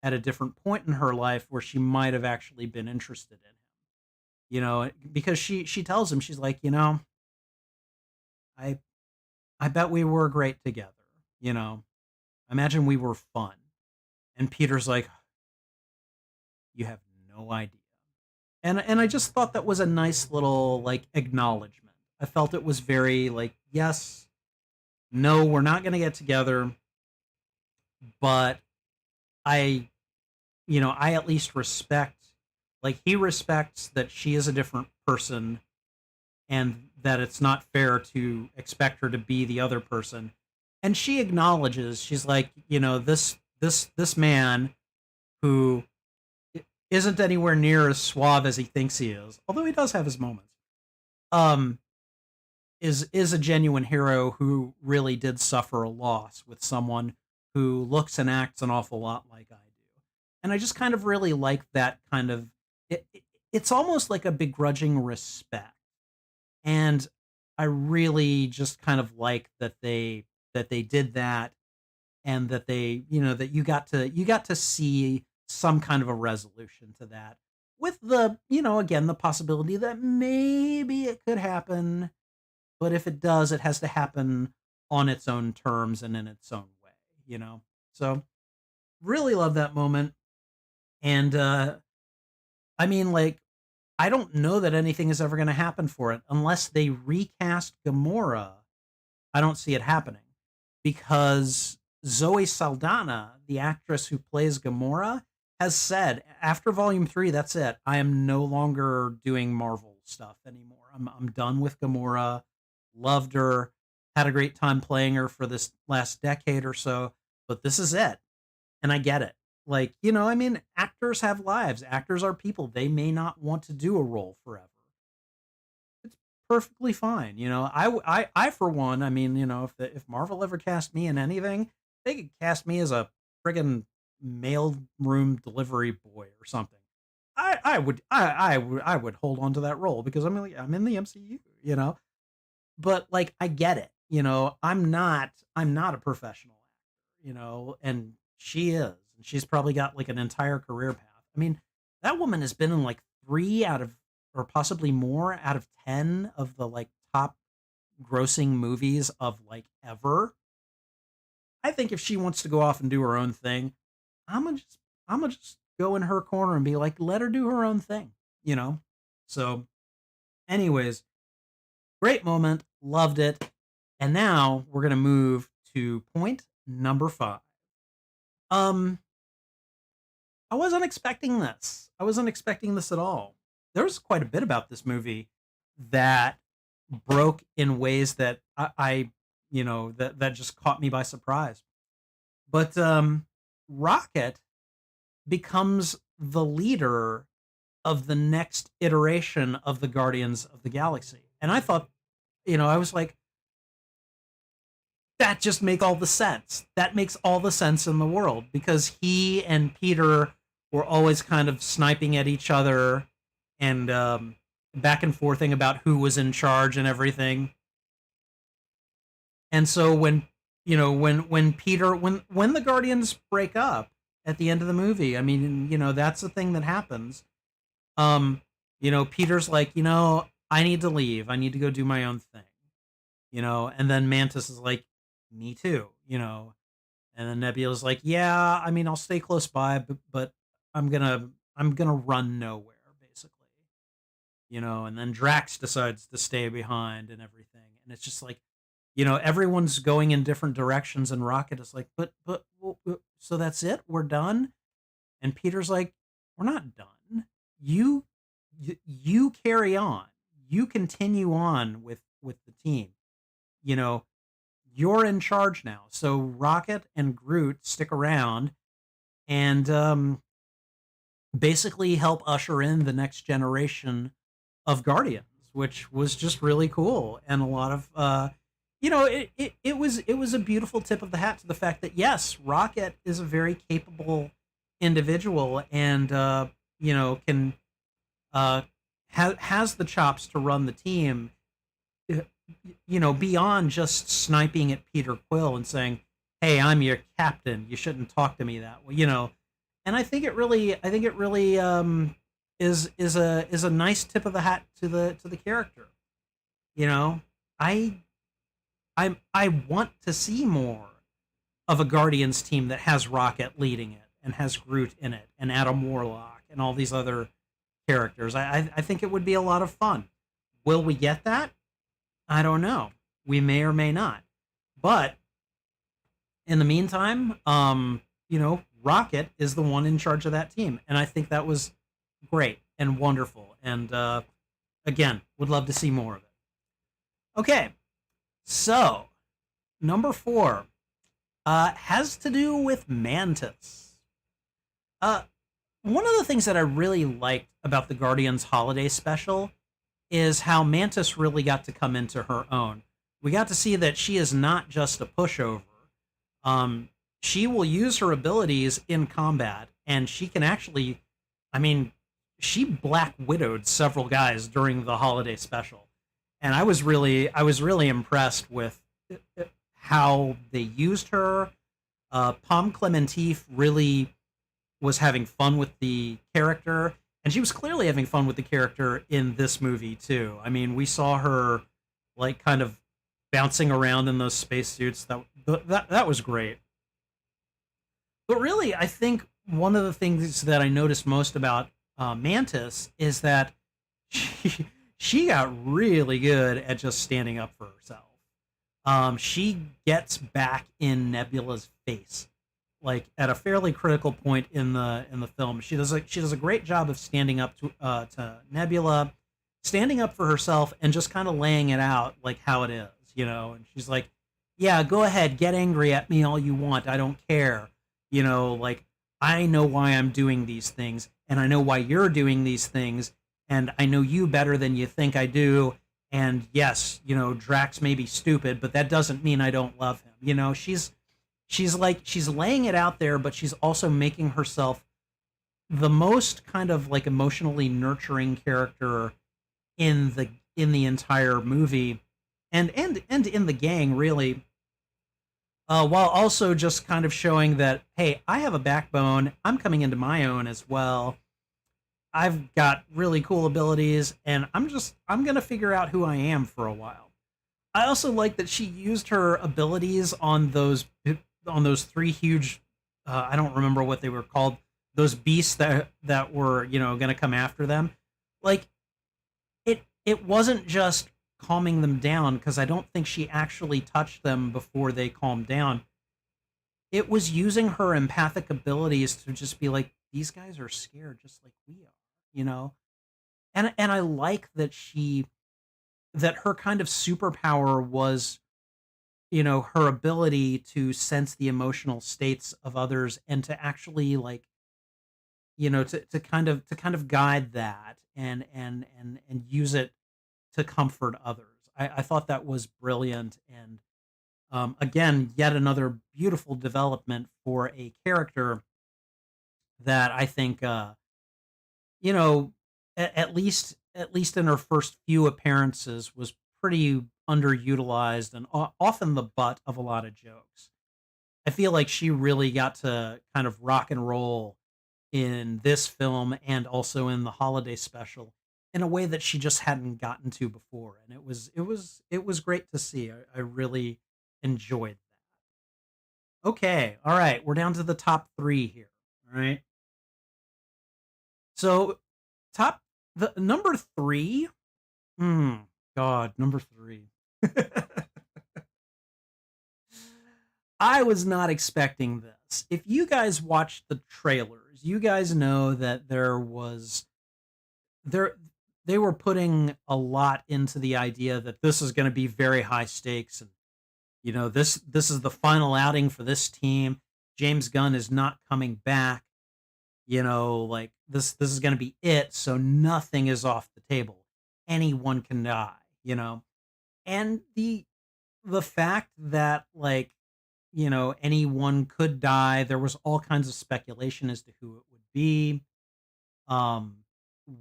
at a different point in her life where she might have actually been interested in him. Because she tells him, she's like, I I bet we were great together, you know. Imagine we were fun. And Peter's like, you have no idea. And I just thought that was a nice little, like, acknowledgement. I felt it was very like, yes, no, we're not going to get together, but I, I at least respect, like, he respects that she is a different person and that it's not fair to expect her to be the other person. And she acknowledges, she's like, this man who isn't anywhere near as suave as he thinks he is, although he does have his moments. Um, is a genuine hero who really did suffer a loss with someone who looks and acts an awful lot like I do. And I just kind of really like that kind of it's almost like a begrudging respect. And I really just kind of like that they did that, and that that you got to see some kind of a resolution to that, with the, again, the possibility that maybe it could happen, but if it does, it has to happen on its own terms and in its own way. So really love that moment. And I mean, like, I don't know that anything is ever going to happen for it unless they recast Gamora. I don't see it happening, because Zoe Saldana, the actress who plays Gamora, has said after Volume 3, that's it. I am no longer doing Marvel stuff anymore. I'm done with Gamora. Loved her, had a great time playing her for this last decade or so, but this is it. And I get it. Like, I mean, actors have lives. Actors are people. They may not want to do a role forever. It's perfectly fine. I for one, I mean, if Marvel ever cast me in anything, they could cast me as a friggin' mail room delivery boy or something. I would hold on to that role because I'm in the MCU, But, like, I get it. I'm not a professional actor, and she is. And she's probably got, like, an entire career path. I mean, that woman has been in, like, 3 out of, or possibly more, out of 10 of the, like, top grossing movies of like ever. I think if she wants to go off and do her own thing, I'm gonna just go in her corner and be like, let her do her own thing, you know? So, anyways, great moment, loved it. And now we're gonna move to point number 5. Um, I wasn't expecting this. I wasn't expecting this at all. There was quite a bit about this movie that broke in ways that that just caught me by surprise. But Rocket becomes the leader of the next iteration of the Guardians of the Galaxy. And I thought, I was like, that just make all the sense. That makes all the sense in the world because he and Peter were always kind of sniping at each other and back and forthing about who was in charge and everything. And so when Peter when the Guardians break up at the end of the movie, I mean, that's the thing that happens. Peter's like, I need to leave. I need to go do my own thing. And then Mantis is like, me too, And then Nebula's like, yeah, I mean, I'll stay close by, but I'm gonna run nowhere, basically. And then Drax decides to stay behind and everything. And it's just like, everyone's going in different directions, and Rocket is like, but so that's it? We're done? And Peter's like, we're not done. You carry on. You continue on with the team. You're in charge now. So Rocket and Groot stick around and basically help usher in the next generation of Guardians, which was just really cool and a lot of it was a beautiful tip of the hat to the fact that yes, Rocket is a very capable individual and can has the chops to run the team, beyond just sniping at Peter Quill and saying, "Hey, I'm your captain. You shouldn't talk to me that way." And I think it really is a nice tip of the hat to the character. I I want to see more of a Guardians team that has Rocket leading it and has Groot in it and Adam Warlock and all these other characters. I think it would be a lot of fun. Will we get that? I don't know. We may or may not. But in the meantime, Rocket is the one in charge of that team, and I think that was great and wonderful. And again, would love to see more of it. Okay, so number 4 has to do with Mantis. One of the things that I really liked about the Guardians Holiday Special is how Mantis really got to come into her own. We got to see that she is not just a pushover. She will use her abilities in combat, and she can actually, she Black Widowed several guys during the Holiday Special, and I was really impressed with how they used her. Pom Clementif really was having fun with the character, and she was clearly having fun with the character in this movie too. We saw her like kind of bouncing around in those spacesuits. That was great. But really, I think one of the things that I noticed most about Mantis is that she got really good at just standing up for herself. She gets back in Nebula's face, like at a fairly critical point in the film. She does a great job of standing up to Nebula, standing up for herself, and just kind of laying it out like how it is, And she's like, "Yeah, go ahead, get angry at me all you want. I don't care. Like I know why I'm doing these things, and I know why you're doing these things, and I know you better than you think I do. And yes, Drax may be stupid, but that doesn't mean I don't love him." She's laying it out there, but she's also making herself the most kind of like emotionally nurturing character in the entire movie, and in the gang really. While also just kind of showing that, hey, I have a backbone. I'm coming into my own as well. I've got really cool abilities, and I'm going to figure out who I am for a while. I also like that she used her abilities on those three huge. I don't remember what they were called. Those beasts that were going to come after them. Like it wasn't just calming them down because I don't think she actually touched them before they calmed down. It was using her empathic abilities to just be like, these guys are scared just like we are, you know. And I like that that her kind of superpower was her ability to sense the emotional states of others and to actually like to kind of guide that and use it to comfort others. I thought that was brilliant and again yet another beautiful development for a character that I think you know at least in her first few appearances was pretty underutilized and often the butt of a lot of jokes. I feel like she really got to kind of rock and roll in this film and also in the holiday special in a way that she just hadn't gotten to before, and it was great to see. I really enjoyed that. Okay, all right, we're down to the top three here. All right, so top the number three. Hmm, God, number three. I was not expecting this. If you guys watched the trailers, you guys know that there they were putting a lot into the idea that this is going to be very high stakes and this is the final outing for this team. James Gunn is not coming back. Like this is going to be it, so nothing is off the table. Anyone can die, And the fact that like anyone could die, there was all kinds of speculation as to who it would be. Um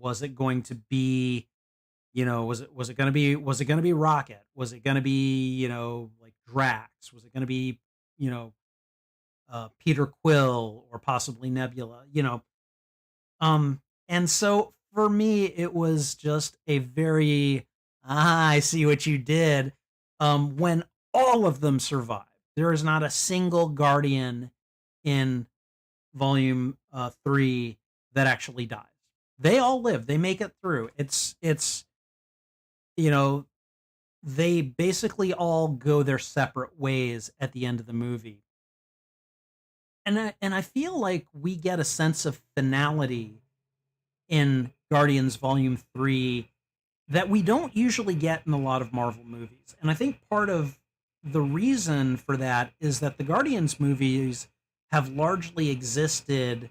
was it going to be was it going to be Rocket? Was it going to be, like Drax? Was it going to be, you know, Peter Quill or possibly Nebula, and so for me it was just a very I see what you did when all of them survive. There is not a single Guardian in volume 3 that actually dies. They all live. They make it through. It's you know, they basically all go their separate ways at the end of the movie. And I feel like we get a sense of finality in Guardians Volume 3 that we don't usually get in a lot of Marvel movies. And I think part of the reason for that is that the Guardians movies have largely existed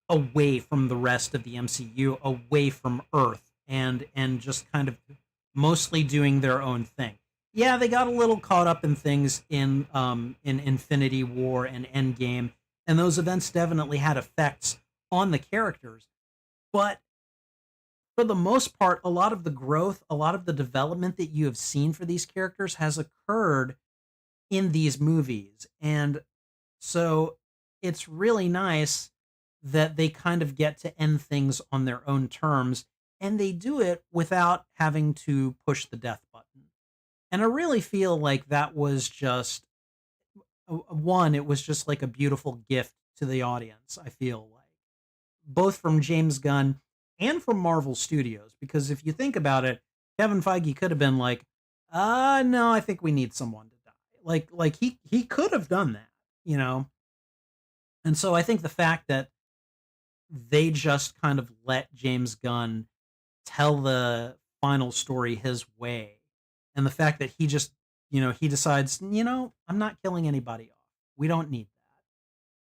away from the rest of the MCU, away from Earth, and just kind of mostly doing their own thing. Yeah, they got a little caught up in things in Infinity War and Endgame, and those events definitely had effects on the characters. But for the most part, a lot of the growth, a lot of the development that you have seen for these characters has occurred in these movies. And so it's really nice that they kind of get to end things on their own terms and they do it without having to push the death button. And I really feel like that was just one, it was just like a beautiful gift to the audience, I feel like, both from James Gunn and from Marvel Studios. Because if you think about it, Kevin Feige could have been like, no, I think we need someone to die. Like he could have done that, you know? And so I think the fact that they just kind of let James Gunn tell the final story his way, and the fact that he just, he decides, I'm not killing anybody off. We don't need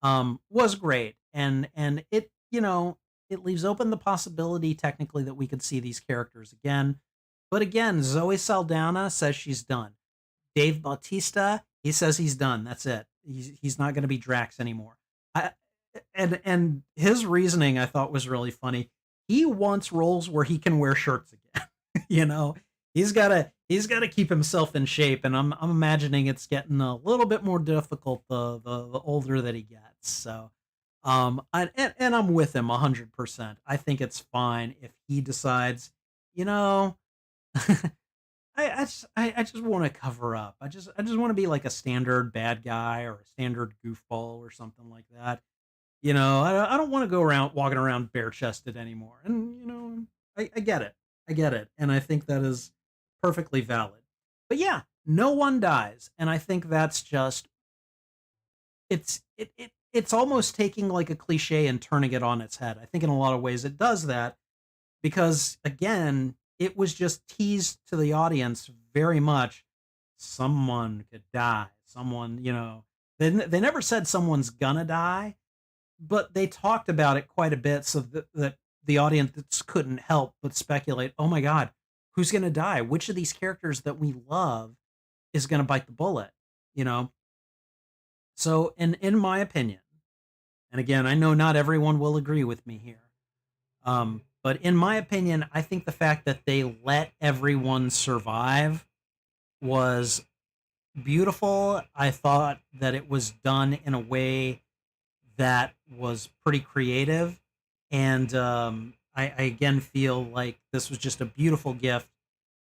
that. Was great. And it, it leaves open the possibility technically that we could see these characters again. But again, Zoe Saldana says she's done. Dave Bautista, he says he's done. That's it. He's not going to be Drax anymore. I, and his reasoning I thought was really funny. He wants roles where he can wear shirts again. you know, he's got to keep himself in shape, and I'm imagining it's getting a little bit more difficult the older that he gets. So, and I'm with him 100%. I think it's fine if he decides, you know, I just want to cover up. I just want to be like a standard bad guy or a standard goofball or something like that. I don't want to go around walking around bare chested anymore. And I get it. I get it. And I think that is perfectly valid. But yeah, no one dies. And I think that's just it's almost taking like a cliche and turning it on its head. I think in a lot of ways it does that because again, it was just teased to the audience very much someone could die. They never said someone's gonna die, but they talked about it quite a bit so that the audience couldn't help but speculate, "Oh my god, who's gonna die? Which of these characters that we love is gonna bite the bullet?" You know? So, in my opinion, and again, I know not everyone will agree with me here, but in my opinion, I think the fact that they let everyone survive was beautiful. I thought that it was done in a way that was pretty creative. And I again feel like this was just a beautiful gift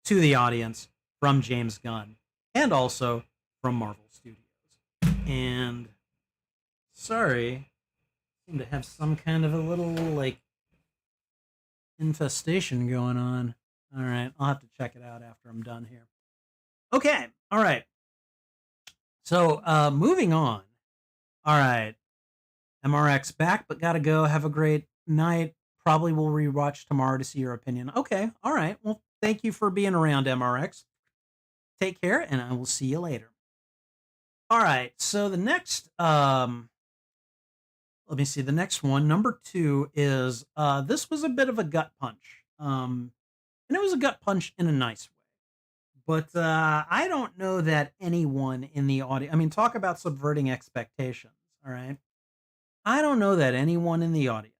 to the audience from James Gunn and also from Marvel Studios. And sorry, I seem to have some kind of a little like infestation going on. All right, I'll have to check it out after I'm done here. Okay, all right. So moving on. All right, MRX back, but gotta go. Have a great night. Probably will rewatch tomorrow to see your opinion. Okay, all right. Well, thank you for being around, MRX. Take care, and I will see you later. All right. So the next, let me see. The next one, number two, is this was a bit of a gut punch, and it was a gut punch in a nice way. But I don't know that anyone in the audience. I mean, talk about subverting expectations. All right. I don't know that anyone in the audience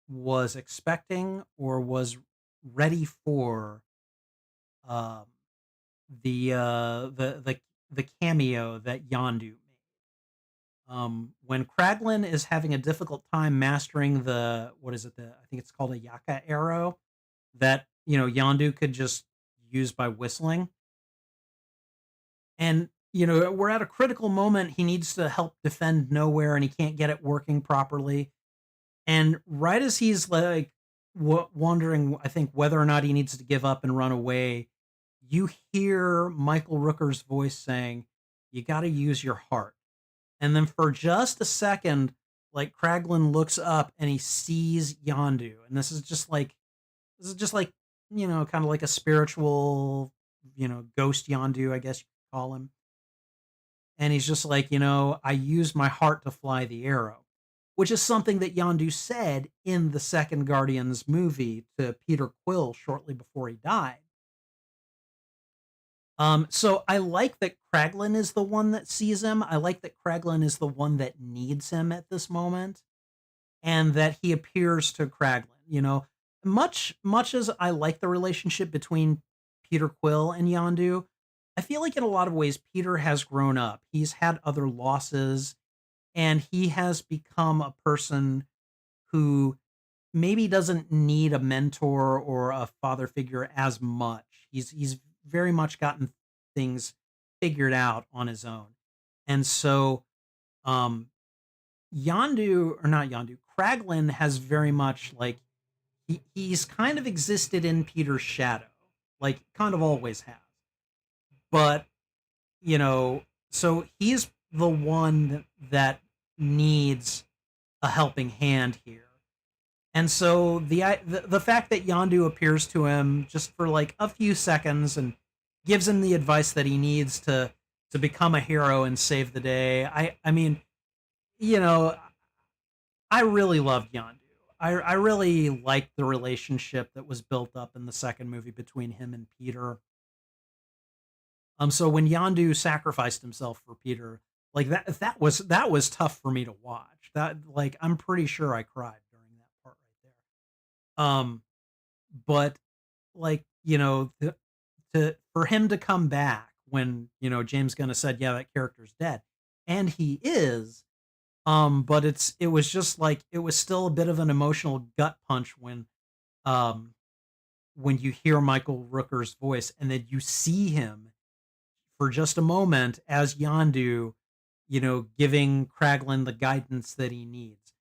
was expecting or was ready for um, the cameo that Yondu made. When Kraglin is having a difficult time mastering the what is it? I think it's called a Yaka arrow that Yondu could just use by whistling, and we're at a critical moment. He needs to help defend nowhere, and he can't get it working properly. And right as he's like wondering, I think, whether or not he needs to give up and run away, you hear Michael Rooker's voice saying, "You got to use your heart." And then for just a second, like Kraglin looks up and he sees Yondu, and this is just like kind of like a spiritual, ghost Yondu, I guess you could call him. And he's just like, I use my heart to fly the arrow, which is something that Yondu said in the second Guardians movie to Peter Quill shortly before he died. So I like that Kraglin is the one that sees him. I like that Kraglin is the one that needs him at this moment, and that he appears to Kraglin. Much as I like the relationship between Peter Quill and Yondu, I feel like in a lot of ways Peter has grown up. He's had other losses, and he has become a person who maybe doesn't need a mentor or a father figure as much. He's very much gotten things figured out on his own. And so um Yondu, or not Yondu, Kraglin has very much like he's kind of existed in Peter's shadow, like kind of always has. But, you know, so he's the one that needs a helping hand here. And so the fact that Yondu appears to him just for like a few seconds and gives him the advice that he needs to become a hero and save the day. I mean, you know, I really loved Yondu. I really liked the relationship that was built up in the second movie between him and Peter. So when Yondu sacrificed himself for Peter, like that was tough for me to watch. That like I'm pretty sure I cried during that part right there. But like to for him to come back when James Gunn has said, yeah, that character's dead, and he is. But it was just like it was still a bit of an emotional gut punch when um when you hear Michael Rooker's voice and then you see him for just a moment as Yondu, giving Kraglin the guidance that he needs.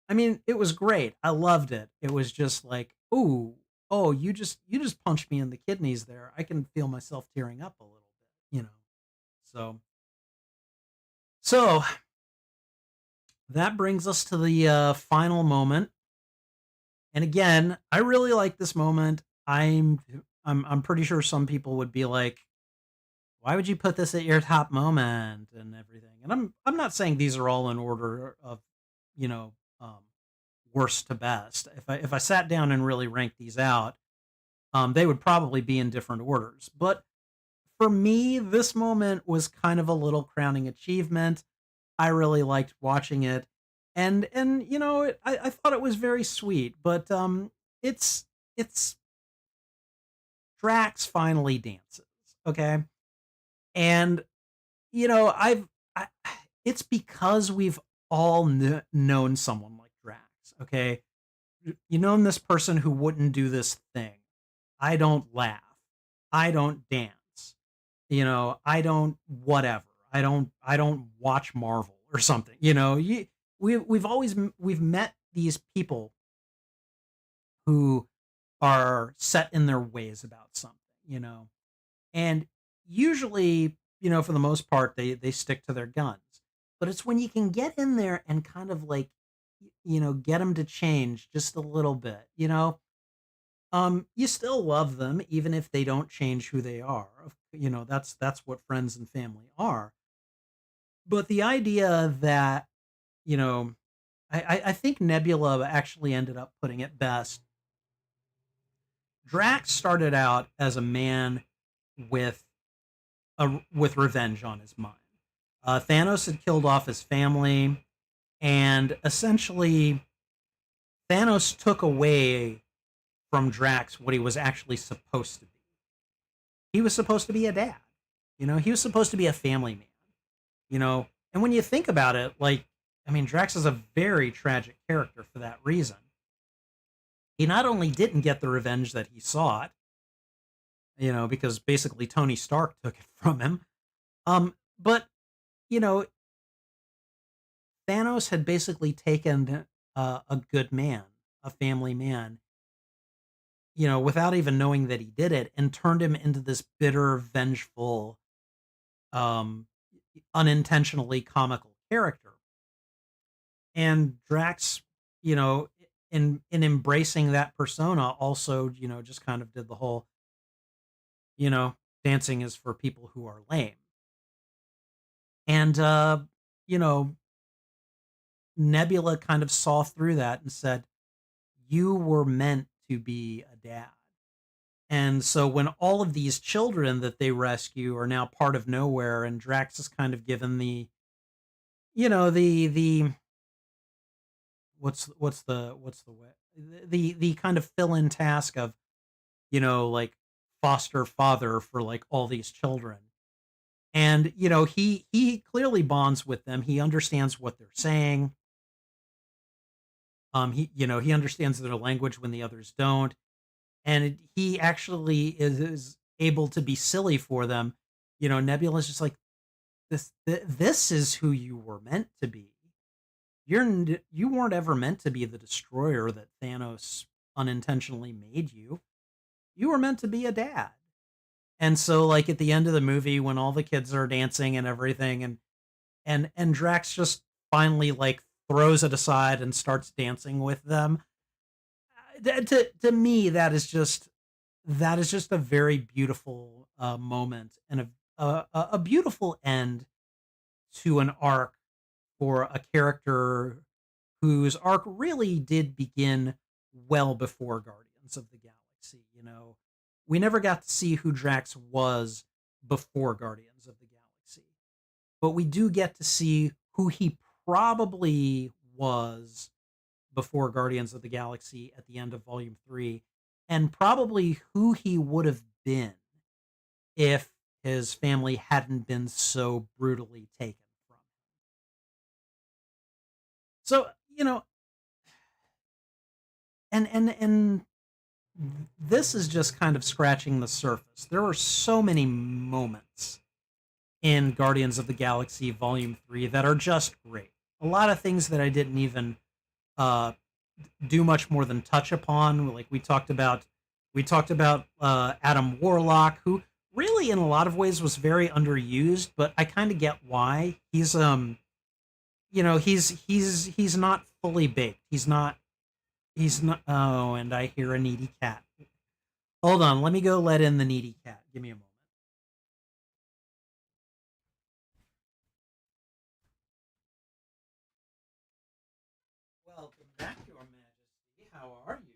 I mean, it was great. I loved it. It was just like, "Ooh, oh, you just punched me in the kidneys there. I can feel myself tearing up a little bit." So that brings us to the final moment. And again, I really like this moment. I'm pretty sure some people would be like, "Why would you put this at your top moment and everything?" And I'm not saying these are all in order of, you know, um, worst to best. If I sat down and really ranked these out, they would probably be in different orders. But for me, this moment was kind of a little crowning achievement. I really liked watching it, and I thought it was very sweet. But it's it's Drax finally dances, okay, and I, it's because we've all known someone like Drax, okay. You known this person who wouldn't do this thing. I don't laugh. I don't dance. I don't whatever. I don't watch Marvel or something. We've met these people who are set in their ways about something, and usually, for the most part, they stick to their guns. But it's when you can get in there and kind of like, get them to change just a little bit, you still love them even if they don't change who they are. That's what friends and family are. But the idea that, you know, I think Nebula actually ended up putting it best. Drax started out as a man with with revenge on his mind. Thanos had killed off his family, and essentially Thanos took away from Drax what he was actually supposed to be. He was supposed to be a dad. He was supposed to be a family man. And when you think about it, like, I mean, Drax is a very tragic character for that reason. He not only didn't get the revenge that he sought, because basically Tony Stark took it from him, but you know, Thanos had basically taken a good man, a family man, without even knowing that he did it, and turned him into this bitter, vengeful, um, unintentionally comical character. And Drax, you know, in embracing that persona, also, just kind of did the whole, you know, dancing is for people who are lame. And you know, Nebula kind of saw through that and said, "You were meant to be a dad." And so when all of these children that they rescue are now part of nowhere, and Drax is kind of given the, the what's the way, the kind of fill in task of, like, foster father for like all these children. And he clearly bonds with them. He understands what they're saying. He understands their language when the others don't, and he actually is able to be silly for them. Nebula's just like, this is who you were meant to be. You weren't ever meant to be the destroyer that Thanos unintentionally made you. You were meant to be a dad. And so, like, at the end of the movie, when all the kids are dancing and everything, and Drax just finally, like, throws it aside and starts dancing with them. To me, that is just a very beautiful moment, and a beautiful end to an arc for a character whose arc really did begin well before Guardians of the Galaxy. We never got to see who Drax was before Guardians of the Galaxy, but we do get to see who he probably was before Guardians of the Galaxy at the end of Volume 3, and probably who he would have been if his family hadn't been so brutally taken from him. So, and this is just kind of scratching the surface. There are so many moments in Guardians of the Galaxy Volume 3 that are just great. A lot of things that I didn't even uh, do much more than touch upon. Like we talked about Adam Warlock, who really in a lot of ways was very underused, but I kind of get why. He's not fully baked. He's not. Oh, and I hear a needy cat. Hold on, let me go let in the needy cat. Give me a moment. Welcome back, Your Majesty. How are you?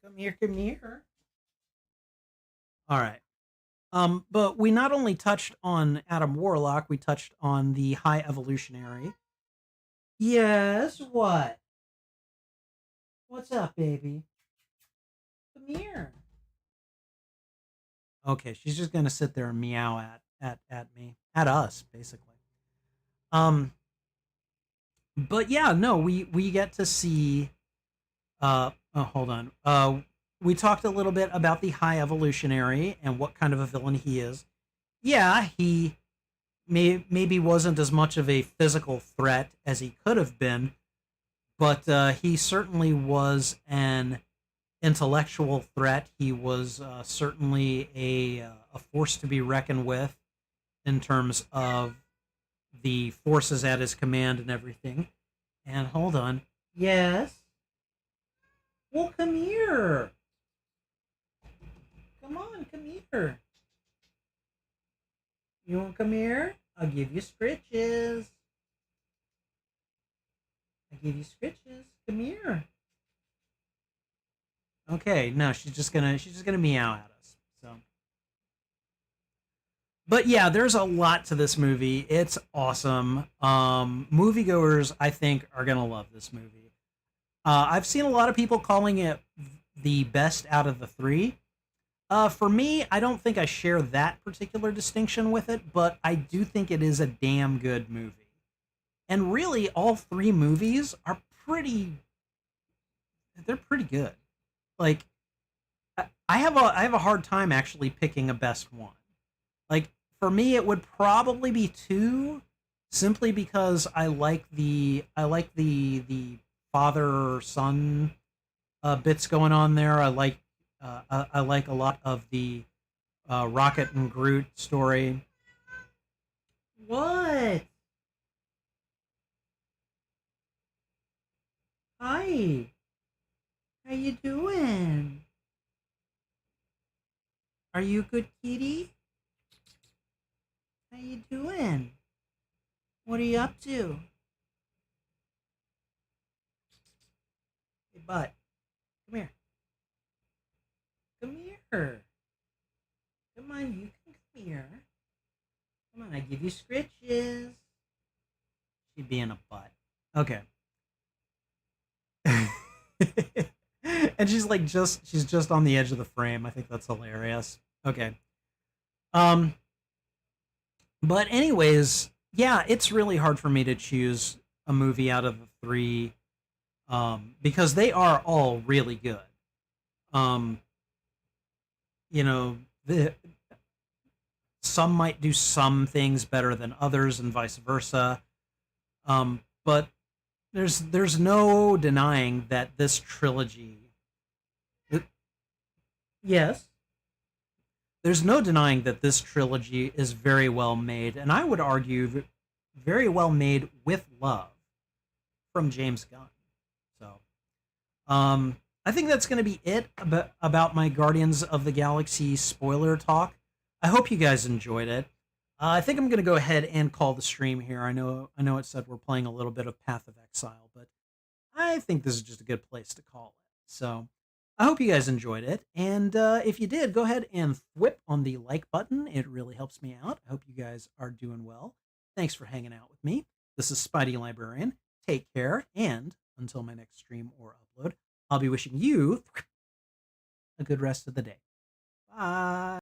Come here, come here. All right. But we not only touched on Adam Warlock, we touched on the High Evolutionary. Yes, what? What's up, baby? Come here. Okay, she's just gonna sit there and meow at me, at us, basically. Um, but yeah, no, we get to see. Oh, hold on. We talked a little bit about the High Evolutionary and what kind of a villain he is. Yeah, he maybe wasn't as much of a physical threat as he could have been, but he certainly was an intellectual threat. He was certainly a force to be reckoned with in terms of the forces at his command and everything. And hold on. Yes. Well, come here. Come on, come here. You want to come here? I'll give you scritches. I give you scritches. Come here. Okay, no, she's just gonna meow at us. So, but yeah, there's a lot to this movie. It's awesome. Moviegoers, I think, are gonna love this movie. I've seen a lot of people calling it the best out of the three. For me, I don't think I share that particular distinction with it, but I do think it is a damn good movie. And really, all three movies are they're pretty good. Like, I have a hard time actually picking a best one. Like, for me, it would probably be two, simply because I like the father son bits going on there. I like a lot of the Rocket and Groot story. What? Hi. How you doing? Are you a good kitty? How you doing? What are you up to? Hey, bud. Come here. Come here. Come on, you can come here. Come on, I give you scritches. She being a butt. Okay. And she's just on the edge of the frame. I think that's hilarious. Okay. Um but anyways, yeah, it's really hard for me to choose a movie out of the three because they are all really good. Um you know, the some might do some things better than others and vice versa. But there's no denying that this trilogy. Yes, there's no denying that this trilogy is very well made, and I would argue very well made with love from James Gunn. So, I think that's going to be it about my Guardians of the Galaxy spoiler talk. I hope you guys enjoyed it. I think I'm going to go ahead and call the stream here. I know it said we're playing a little bit of Path of Exile, but I think this is just a good place to call it. So I hope you guys enjoyed it. And if you did, go ahead and thwip on the like button. It really helps me out. I hope you guys are doing well. Thanks for hanging out with me. This is Spidey Librarian. Take care. And until my next stream or upload, I'll be wishing you a good rest of the day. Bye.